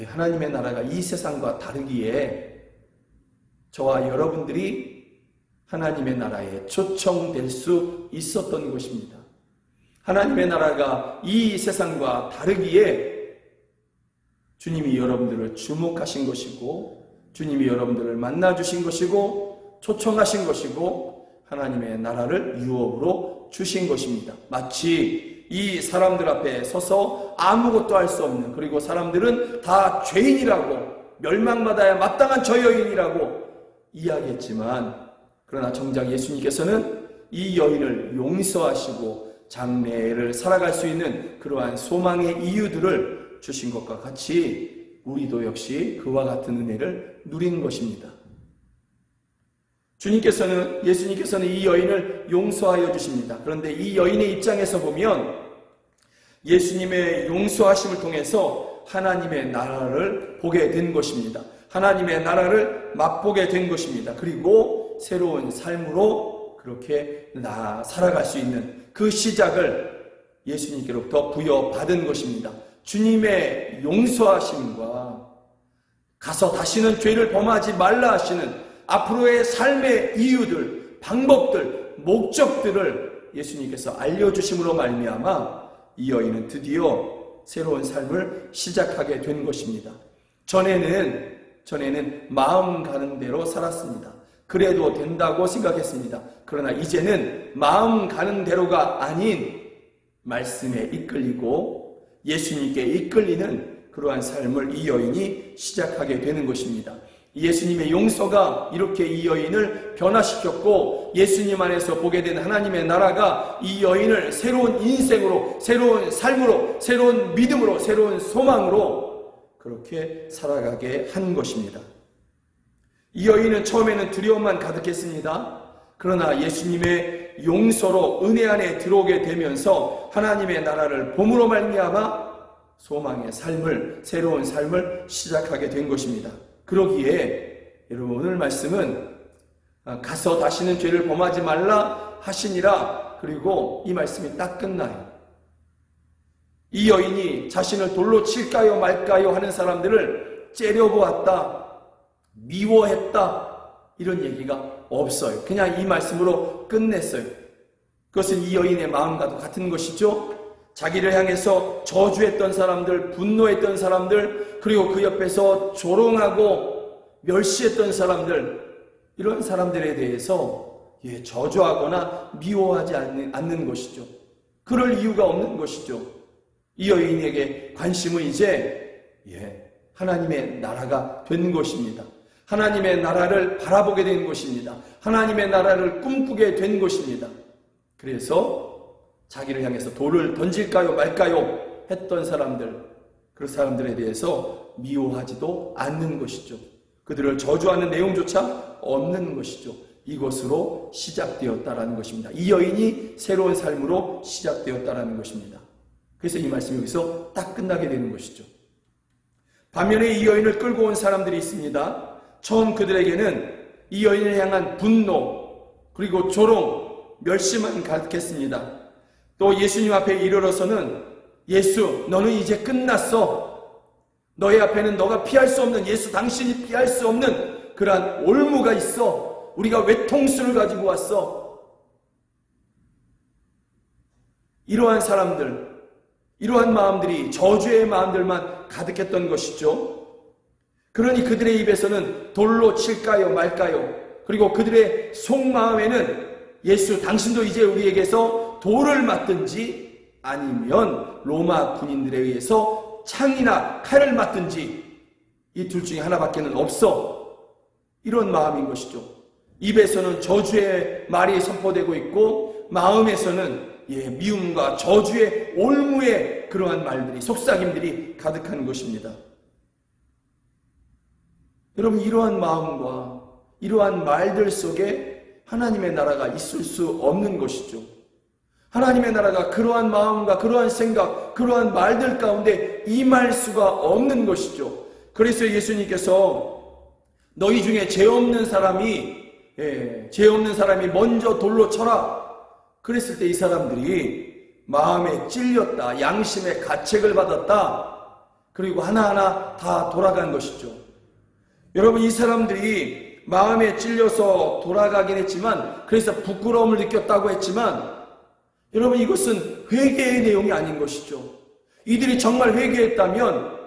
하나님의 나라가 이 세상과 다르기에 저와 여러분들이 하나님의 나라에 초청될 수 있었던 것입니다. 하나님의 나라가 이 세상과 다르기에 주님이 여러분들을 주목하신 것이고, 주님이 여러분들을 만나주신 것이고, 초청하신 것이고, 하나님의 나라를 유업으로 주신 것입니다. 마치 이 사람들 앞에 서서 아무것도 할 수 없는, 그리고 사람들은 다 죄인이라고 멸망받아야 마땅한 저 여인이라고 이야기했지만, 그러나 정작 예수님께서는 이 여인을 용서하시고 장래를 살아갈 수 있는 그러한 소망의 이유들을 주신 것과 같이 우리도 역시 그와 같은 은혜를 누린 것입니다. 예수님께서는 이 여인을 용서하여 주십니다. 그런데 이 여인의 입장에서 보면 예수님의 용서하심을 통해서 하나님의 나라를 보게 된 것입니다. 하나님의 나라를 맛보게 된 것입니다. 그리고 새로운 삶으로 그렇게 살아갈 수 있는 그 시작을 예수님께로부터 부여받은 것입니다. 주님의 용서하심과 가서 다시는 죄를 범하지 말라 하시는 앞으로의 삶의 이유들, 방법들, 목적들을 예수님께서 알려주심으로 말미암아 이 여인은 드디어 새로운 삶을 시작하게 된 것입니다. 전에는 마음 가는 대로 살았습니다. 그래도 된다고 생각했습니다. 그러나 이제는 마음 가는 대로가 아닌 말씀에 이끌리고 예수님께 이끌리는 그러한 삶을 이 여인이 시작하게 되는 것입니다. 예수님의 용서가 이렇게 이 여인을 변화시켰고, 예수님 안에서 보게 된 하나님의 나라가 이 여인을 새로운 인생으로, 새로운 삶으로, 새로운 믿음으로, 새로운 소망으로 그렇게 살아가게 한 것입니다. 이 여인은 처음에는 두려움만 가득했습니다. 그러나 예수님의 용서로 은혜 안에 들어오게 되면서 하나님의 나라를 봄으로 말미암아 소망의 삶을, 새로운 삶을 시작하게 된 것입니다. 그러기에 여러분, 오늘 말씀은 가서 다시는 죄를 범하지 말라 하시니라, 그리고 이 말씀이 딱 끝나요. 이 여인이 자신을 돌로 칠까요 말까요 하는 사람들을 째려보았다, 미워했다, 이런 얘기가 없어요. 그냥 이 말씀으로 끝냈어요. 그것은 이 여인의 마음과도 같은 것이죠. 자기를 향해서 저주했던 사람들, 분노했던 사람들, 그리고 그 옆에서 조롱하고 멸시했던 사람들, 이런 사람들에 대해서 저주하거나 미워하지 않는 것이죠. 그럴 이유가 없는 것이죠. 이 여인에게 관심은 이제 하나님의 나라가 된 것입니다. 하나님의 나라를 바라보게 된 것입니다. 하나님의 나라를 꿈꾸게 된 것입니다. 그래서 자기를 향해서 돌을 던질까요 말까요 했던 사람들, 그 사람들에 대해서 미워하지도 않는 것이죠. 그들을 저주하는 내용조차 없는 것이죠. 이것으로 시작되었다라는 것입니다. 이 여인이 새로운 삶으로 시작되었다라는 것입니다. 그래서 이 말씀이 여기서 딱 끝나게 되는 것이죠. 반면에 이 여인을 끌고 온 사람들이 있습니다. 처음 그들에게는 이 여인을 향한 분노, 그리고 조롱, 멸시만 가득했습니다. 또 예수님 앞에 이르러서는 예수, 너는 이제 끝났어. 너의 앞에는 너가 피할 수 없는, 예수 당신이 피할 수 없는 그러한 올무가 있어. 우리가 외통수를 가지고 왔어. 이러한 사람들, 이러한 마음들이, 저주의 마음들만 가득했던 것이죠. 그러니 그들의 입에서는 돌로 칠까요 말까요, 그리고 그들의 속마음에는 예수 당신도 이제 우리에게서 돌을 맞든지 아니면 로마 군인들에 의해서 창이나 칼을 맞든지 이 둘 중에 하나밖에는 없어, 이런 마음인 것이죠. 입에서는 저주의 말이 선포되고 있고 마음에서는 미움과 저주의 올무의 그러한 말들이, 속삭임들이 가득한 것입니다. 여러분, 이러한 마음과 이러한 말들 속에 하나님의 나라가 있을 수 없는 것이죠. 하나님의 나라가 그러한 마음과 그러한 생각, 그러한 말들 가운데 임할 수가 없는 것이죠. 그래서 예수님께서 너희 중에 죄 없는 사람이 먼저 돌로 쳐라, 그랬을 때 이 사람들이 마음에 찔렸다, 양심의 가책을 받았다, 그리고 하나하나 다 돌아간 것이죠. 여러분, 이 사람들이 마음에 찔려서 돌아가긴 했지만, 그래서 부끄러움을 느꼈다고 했지만, 여러분, 이것은 회개의 내용이 아닌 것이죠. 이들이 정말 회개했다면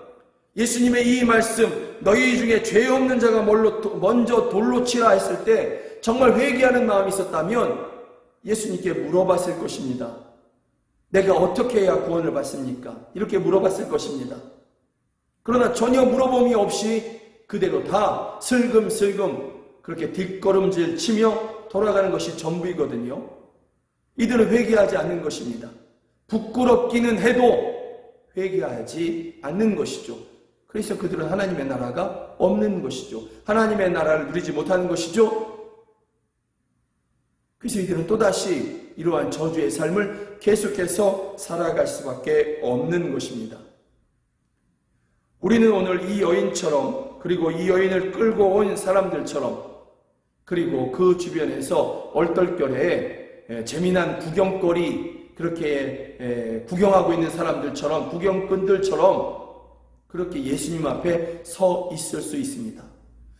예수님의 이 말씀, 너희 중에 죄 없는 자가 먼저 돌로 치라 했을 때 정말 회개하는 마음이 있었다면 예수님께 물어봤을 것입니다. 내가 어떻게 해야 구원을 받습니까? 이렇게 물어봤을 것입니다. 그러나 전혀 물어봄이 없이 그대로 다 슬금슬금 그렇게 뒷걸음질 치며 돌아가는 것이 전부이거든요. 이들은 회개하지 않는 것입니다. 부끄럽기는 해도 회개하지 않는 것이죠. 그래서 그들은 하나님의 나라가 없는 것이죠. 하나님의 나라를 누리지 못하는 것이죠. 그래서 이들은 또다시 이러한 저주의 삶을 계속해서 살아갈 수밖에 없는 것입니다. 우리는 오늘 이 여인처럼, 그리고 이 여인을 끌고 온 사람들처럼, 그리고 그 주변에서 얼떨결에 재미난 구경거리 그렇게 구경하고 있는 사람들처럼, 구경꾼들처럼 그렇게 예수님 앞에 서 있을 수 있습니다.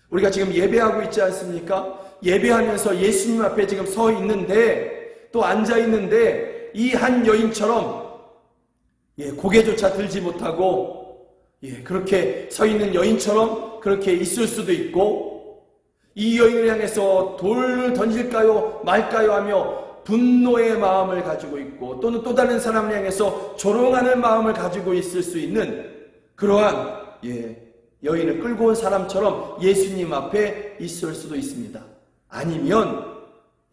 우리가 지금 예배하고 있지 않습니까? 예배하면서 예수님 앞에 지금 서 있는데, 또 앉아 있는데, 이 한 여인처럼 고개조차 들지 못하고 그렇게 서 있는 여인처럼 그렇게 있을 수도 있고, 이 여인을 향해서 돌을 던질까요 말까요 하며 분노의 마음을 가지고 있고, 또는 또 다른 사람을 향해서 조롱하는 마음을 가지고 있을 수 있는 그러한 여인을 끌고 온 사람처럼 예수님 앞에 있을 수도 있습니다. 아니면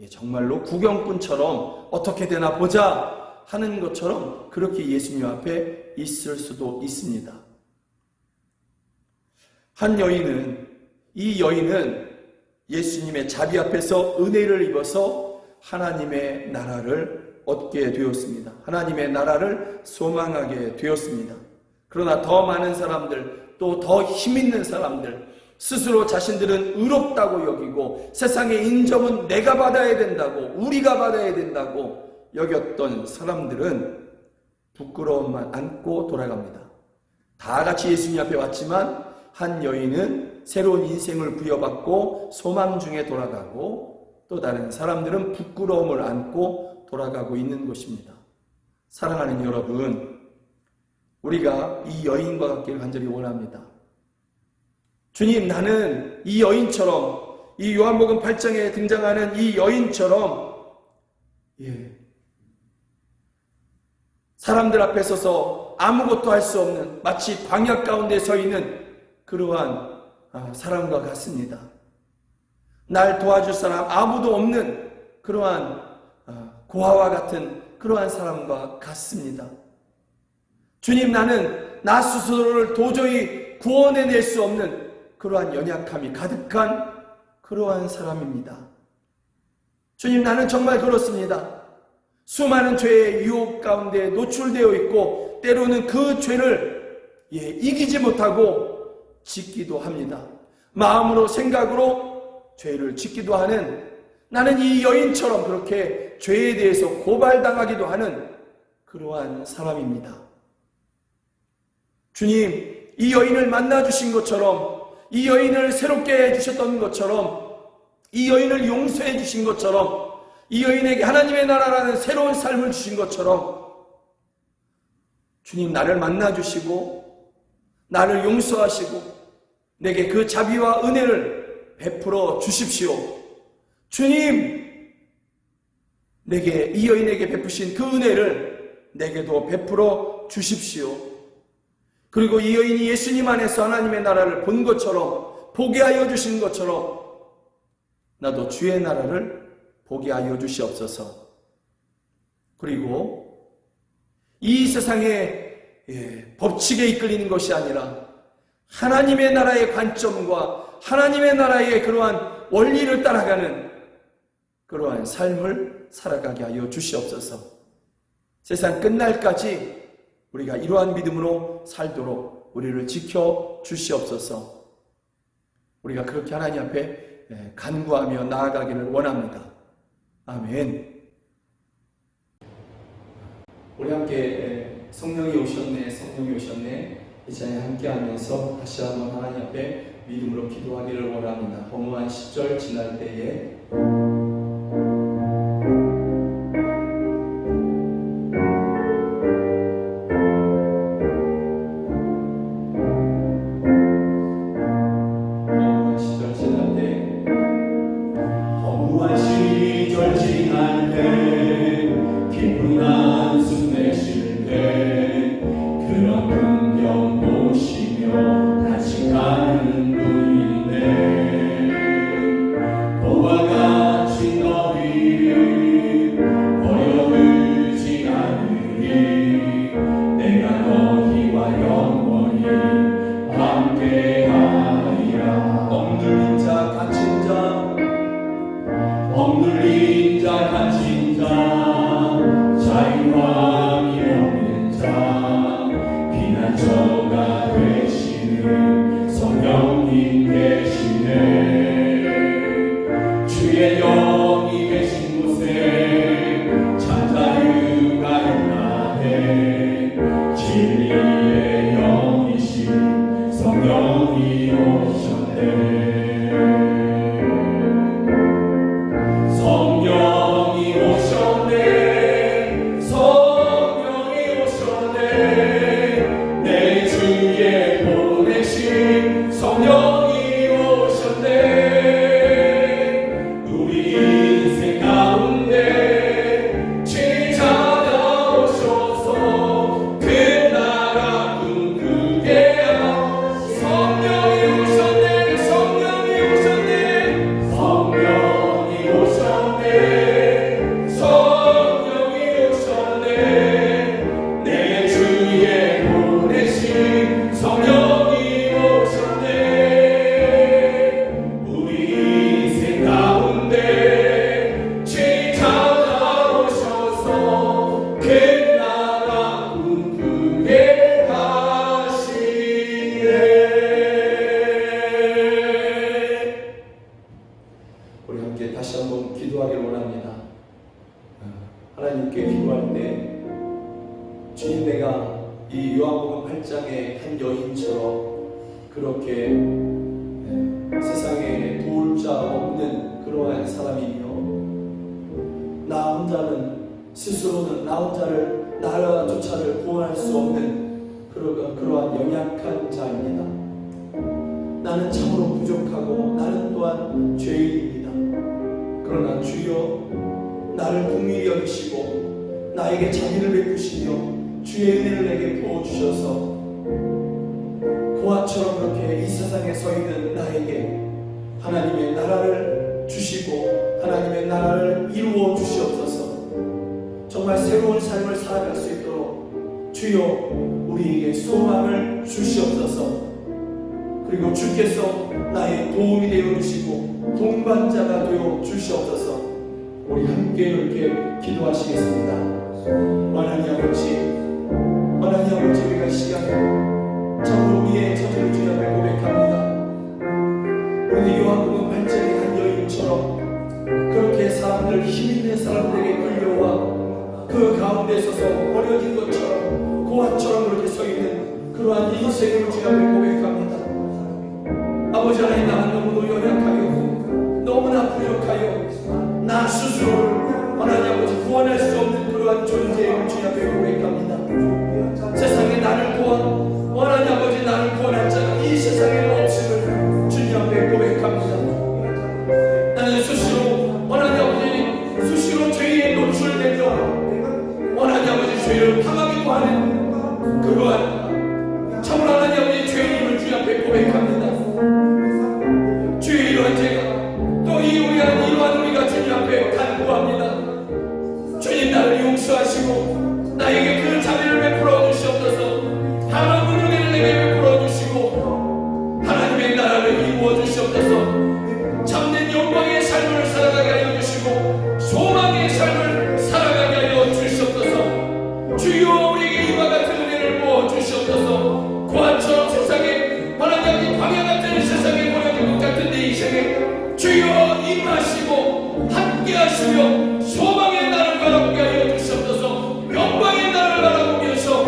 정말로 구경꾼처럼 어떻게 되나 보자 하는 것처럼 그렇게 예수님 앞에 있을 수도 있습니다. 이 여인은 예수님의 자비 앞에서 은혜를 입어서 하나님의 나라를 얻게 되었습니다. 하나님의 나라를 소망하게 되었습니다. 그러나 더 많은 사람들, 또 더 힘있는 사람들, 스스로 자신들은 의롭다고 여기고 세상의 인정은 내가 받아야 된다고, 우리가 받아야 된다고 여겼던 사람들은 부끄러움만 안고 돌아갑니다. 다 같이 예수님 앞에 왔지만 한 여인은 새로운 인생을 부여받고 소망 중에 돌아가고, 또 다른 사람들은 부끄러움을 안고 돌아가고 있는 것입니다. 사랑하는 여러분, 우리가 이 여인과 같기를 간절히 원합니다. 주님, 나는 이 여인처럼, 이 요한복음 8장에 등장하는 이 여인처럼 사람들 앞에 서서 아무것도 할 수 없는, 마치 광야 가운데 서 있는 그러한 사람과 같습니다. 날 도와줄 사람 아무도 없는 그러한 고아와 같은 그러한 사람과 같습니다. 주님, 나는 나 스스로를 도저히 구원해낼 수 없는 그러한 연약함이 가득한 그러한 사람입니다. 주님, 나는 정말 그렇습니다. 수많은 죄의 유혹 가운데 노출되어 있고, 때로는 그 죄를 이기지 못하고 짓기도 합니다. 마음으로, 생각으로 죄를 짓기도 하는, 나는 이 여인처럼 그렇게 죄에 대해서 고발당하기도 하는 그러한 사람입니다. 주님, 이 여인을 만나주신 것처럼, 이 여인을 새롭게 해주셨던 것처럼, 이 여인을 용서해 주신 것처럼, 이 여인에게 하나님의 나라라는 새로운 삶을 주신 것처럼, 주님, 나를 만나주시고 나를 용서하시고 내게 그 자비와 은혜를 베풀어 주십시오. 주님, 내게, 이 여인에게 베푸신 그 은혜를 내게도 베풀어 주십시오. 그리고 이 여인이 예수님 안에서 하나님의 나라를 본 것처럼, 보게 하여 주신 것처럼 나도 주의 나라를 보게 하여 주시옵소서. 그리고 이 세상의 법칙에 이끌리는 것이 아니라 하나님의 나라의 관점과 하나님의 나라의 그러한 원리를 따라가는 그러한 삶을 살아가게 하여 주시옵소서. 세상 끝날까지 우리가 이러한 믿음으로 살도록 우리를 지켜 주시옵소서. 우리가 그렇게 하나님 앞에 간구하며 나아가기를 원합니다. 아멘. 우리 함께 성령이 오셨네, 성령이 오셨네, 이 자리에 함께 하면서 다시 한번 하나님 앞에 믿음으로 기도하기를 원합니다. 허무한 시절 지날 때에 그런 풍경 보시며 다시 가는 분 기도할 때 주님, 내가 이 요한복음 8장의 한 여인처럼 그렇게 세상에 도울 자 없는 그러한 사람이며 나 혼자는 스스로는 나 혼자를 나라조차를 구원할 수 없는 그러한 연약한 자입니다. 나는 참으로 부족하고 나는 또한 죄인입니다. 그러나 주여 나를 긍휼히 여기시고 나에게 자비를 베푸시며 주의 은혜를 내게 부어주셔서 고아처럼 그렇게 이 세상에 서 있는 나에게 하나님의 나라를 주시고 하나님의 나라를 이루어 주시옵소서. 정말 새로운 삶을 살아갈 수 있도록 주여 우리에게 소망을 주시옵소서. 그리고 주께서 나의 도움이 되어 주시고 동반자가 되어 주시옵소서. 우리 함께 이렇게 기도하시겠습니다. 하나님 아버지, 우리가 이 시간에 참으로 우리의 처지를 주님 앞에 고백합니다. 우리 요한복음 8장의 한 여인처럼 그렇게 사람들, 힘 있는 사람들에게 끌려와 그 가운데 서서 버려진 것처럼 고아처럼 그렇게 서 있는 그러한 인생을 주님 앞에 고백합니다. 아버지 하나님, 나는 너무도 연약하여 너무나 부족하여 나 스스로를 하나님 아버지 구원할 수 없는 그러한 존재임을 주님 앞에 고백합니다. 세상에 나를 하나님 아버지 나를 구원할 자가 이 세상에 없음을 주님 앞에 고백합니다. 나는 수시로 하나님 아버지 수시로 죄에 노출되며 하나님 아버지 죄를 당하기도 하는 그러한 참으로 하나님 아버지 죄인임을 주님 앞에 고백합니다. 주의 이러한 죄가 또 이러한 우리가 주님 앞에 간구합니다. 주님, 나를 용서하시고 나에게 그 자비를 베풀어 주시옵소서. 하나님의 은혜를 내게 베풀어 주시고 하나님의 나라를 이루어 주시옵소서. 참된 영광의 삶을 살아가게 하여 주시고 소망의 삶을 살아가게 하여 주시옵소서. 주여 우리에게 이와 같은 은혜를 부어 주시옵소서. 고아처럼 세상에 하나님 광야 같은 세상에 보내는 것 같은 내 인생에 주여 임하시고 함께 하시며 소망의 날을 바라보게 하여 주시옵소서. 영광의 날을 바라보면서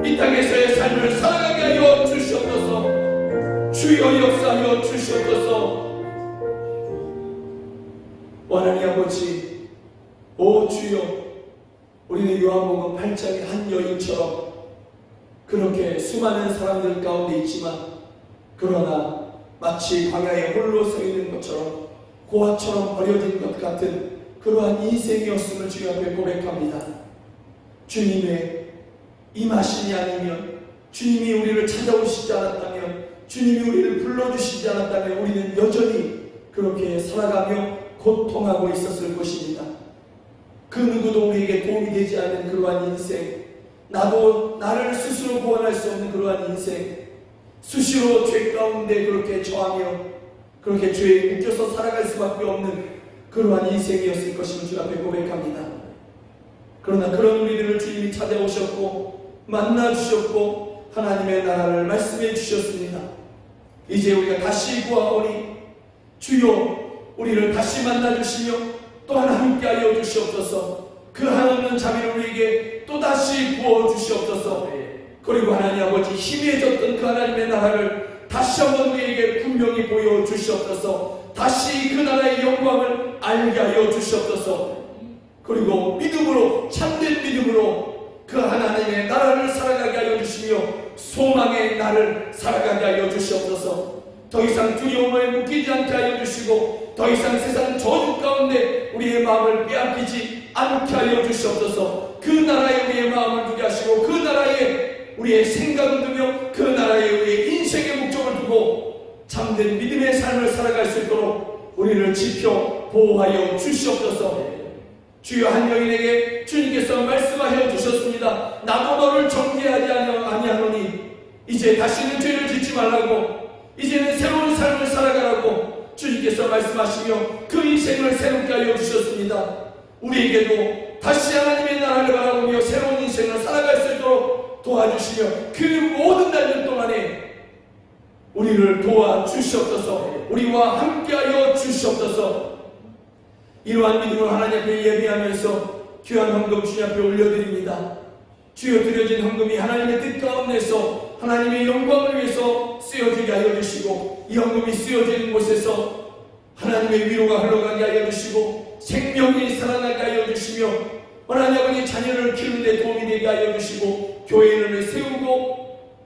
이 땅에서의 삶을 살아가게 하여 주시옵소서. 주여 역사하여 주시옵소서. 하나님 아버지, 오 주여, 우리는 요한복음 8장의 한 여인처럼 그렇게 수많은 사람들 가운데 있지만 그러나 마치 광야에 홀로 서 있는 것처럼 고아처럼 버려진 것 같은 그러한 인생이었음을 주님 앞에 고백합니다. 주님의 임하심이 아니면, 주님이 우리를 찾아오시지 않았다면, 주님이 우리를 불러주시지 않았다면 우리는 여전히 그렇게 살아가며 고통하고 있었을 것입니다. 그 누구도 우리에게 도움이 되지 않은 그러한 인생, 나도 나를 스스로 구원할 수 없는 그러한 인생, 수시로 죄 가운데 그렇게 처하며 그렇게 죄에 묶여서 살아갈 수밖에 없는 그러한 인생이었을 것임을 주 앞에 고백합니다. 그러나 그런 우리들을 주님이 찾아오셨고 만나주셨고 하나님의 나라를 말씀해 주셨습니다. 이제 우리가 다시 구하오니 주여 우리를 다시 만나주시며 또한 함께하여 주시옵소서. 그 한없는 자비를 우리에게 또다시 부어주시옵소서. 그리고 하나님 아버지 희미해졌던 그 하나님의 나라를 다시 한번 우리에게 분명히 보여주시옵소서. 다시 그 나라의 영광을 알게 하여 주시옵소서. 그리고 믿음으로, 참된 믿음으로 그 하나님의 나라를 살아가게 하여 주시며 소망의 날을 살아가게 하여 주시옵소서. 더 이상 두려움에 묶이지 않게 하여 주시고 더 이상 세상 저주 가운데 우리의 마음을 빼앗기지 않게 하여 주시옵소서. 그 나라에 우리의 마음을 두게 하시고 그 나라에 우리의 생각을 두며 그 나라에 우리의 인생의 목적을 두고 참된 믿음의 삶을 살아갈 수 있도록 우리를 지켜 보호하여 주시옵소서. 주여 한 여인에게 주님께서 말씀하여 주셨습니다. 나도 너를 정죄하지 아니하노니 이제 다시는 죄를 짓지 말라고, 이제는 새로운 삶을 살아가라고 주님께서 말씀하시며 그 인생을 새롭게 하여 주셨습니다. 우리에게도 다시 하나님의 나라를 바라보며 새로운 인생을 살아갈 수 있도록 도와주시며 그 모든 날들 동안에 우리를 도와주시옵소서. 우리와 함께하여 주시옵소서. 이러한 믿음으로 하나님 앞에 예배하면서 귀한 헌금 주님 앞에 올려드립니다. 주여 드려진 헌금이 하나님의 뜻 가운데서 하나님의 영광을 위해서 쓰여지게 하여 주시고 이 헌금이 쓰여지는 곳에서 하나님의 위로가 흘러가게 하여 주시고 생명이 살아나게 하여 주시며 하나님 아버지 자녀를 키우는 데 도움이 되게 하여 주시고 교회를 세우고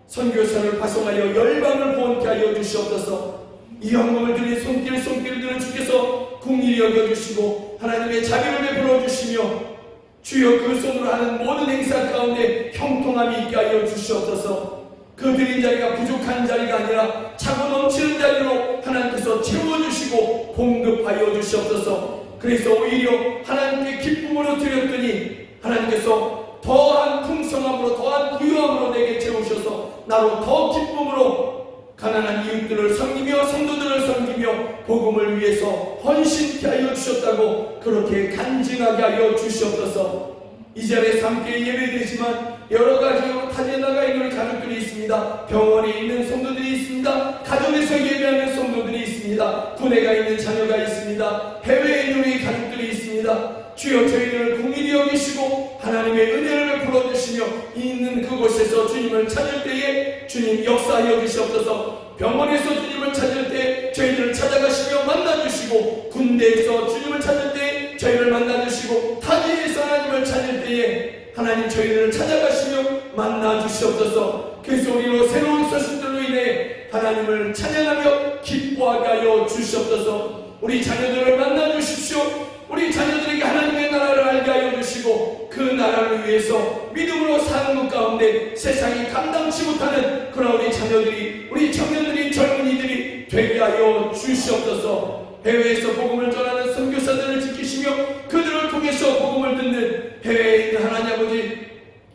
선교사를 파송하여 열방을 구원케 하여 주시옵소서. 이 헌금을 드린 손길들을 주께서 긍휼히 여겨주시고 하나님의 자비를 베풀어 주시며 주여 그 손으로 하는 모든 행사 가운데 형통함이 있게 하여 주시옵소서. 그 드린 자리가 부족한 자리가 아니라 차고 넘치는 자리로 하나님께서 채워주시고 공급하여 주시옵소서. 그래서 오히려 하나님께 기쁨으로 드렸더니 하나님께서 더한 풍성함으로 더한 부유함으로 내게 채우셔서 나로 더 기쁨으로 가난한 이웃들을 섬기며 성도들을 섬기며 복음을 위해서 헌신케 하여 주셨다고 그렇게 간증하게 하여 주시옵소서. 이 자리에 함께 예배드리지만 여러 가지로 타지에 나가 있는 가족들이 있습니다. 병원에 있는 성도들이 있습니다. 가정에서 예배하는 성도들이 있습니다. 군에 가 있는 자녀가 있습니다. 해외에 있는 우리 가족들이 있습니다. 주여 저희를 긍휼히 여기시고 하나님의 은혜를 베풀어주시며 있는 그곳에서 주님을 찾을 때에 주님 역사하여 주시옵소서. 병원에서 주님을 찾을 때 저희들을 찾아가시며 만나주시고 군대에서 주님을 찾을 때 저희를 만나주시고 타지에서 하나님을 찾을 때에 하나님 저희들을 찾아가시며 만나주시옵소서. 그래서 우리로 새로운 소식들로 인해 하나님을 찬양하며 기뻐하게 하여 주시옵소서. 우리 자녀들을 만나주십시오. 우리 자녀들에게 하나님의 나라를 알게 하여 주시고 그 나라를 위해서 믿음으로 사는 것 가운데 세상이 감당치 못하는 그런 우리 자녀들이 우리 청년들이 젊은이들이 되게 하여 주시옵소서. 해외에서 복음을 전하는 선교사들을 지키시며 그들을 통해서 복음을 듣는 해외에 있는 하나님 아버지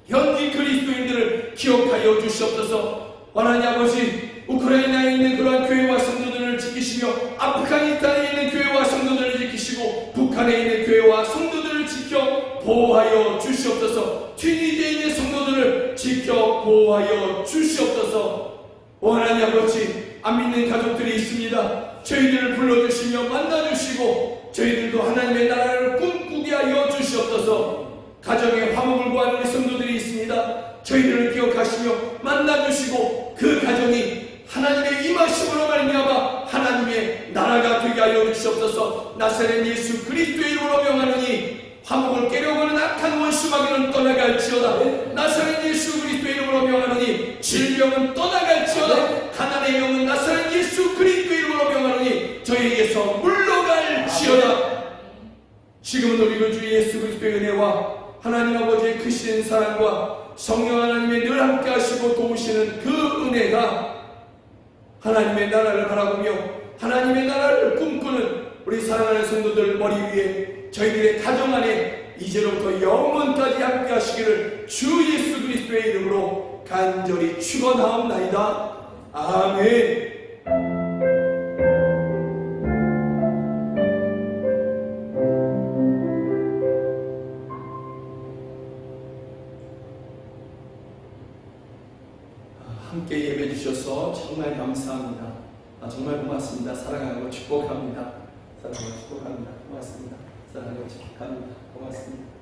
현지 그리스도인들을 기억하여 주시옵소서. 하나님 아버지 우크라이나에 있는 그러한 교회와 성도들을 지키시며 아프가니스탄에 있는 교회와 성도들을 지키시고 북한에 있는 교회와 성도들을 지켜 보호하여 주시옵소서. 튀니지에 있는 성도들을 지켜 보호하여 주시옵소서. 하나님 아버지 안 믿는 가족들이 있습니다. 저희들을 불러주시며 만나주시고 저희들도 하나님의 나라를 꿈꾸게 하여 주시옵소서. 가정에 화목을 구하는 우리 성도들이 있습니다. 저희들을 기억하시며 만나주시고 그 가정이 하나님의 임하심으로 말미암아 하나님의 나라가 되게 하여 주시옵소서. 나사렛 예수 그리스도의 이름으로 명하노니 화목을 깨려고 하는 악한 원수마귀는 떠나갈지어다. 나사렛 예수 그리스도의 이름으로 명하노니 질병은 떠나갈지어다. 가난의 영은 나사렛 예수 그리스도의 이름으로 명하노니 저희에게서 물러갈지어다. 지금은 우리 주 예수 그리스도의 은혜와 하나님 아버지의 크신 사랑과 성령 하나님의 늘 함께 하시고 도우시는 그 은혜가 하나님의 나라를 바라보며 하나님의 나라를 꿈꾸는 우리 사랑하는 성도들 머리 위에 저희들의 가정 안에 이제로부터 영원까지 함께 하시기를 주 예수 그리스도의 이름으로 간절히 축원하옵나이다. 아멘. 함께 예배 주셔서 정말 감사합니다. 정말 고맙습니다. 사랑하고 축복합니다. 사랑하고 축복합니다. 고맙습니다. 사랑하고 축복합니다. 고맙습니다.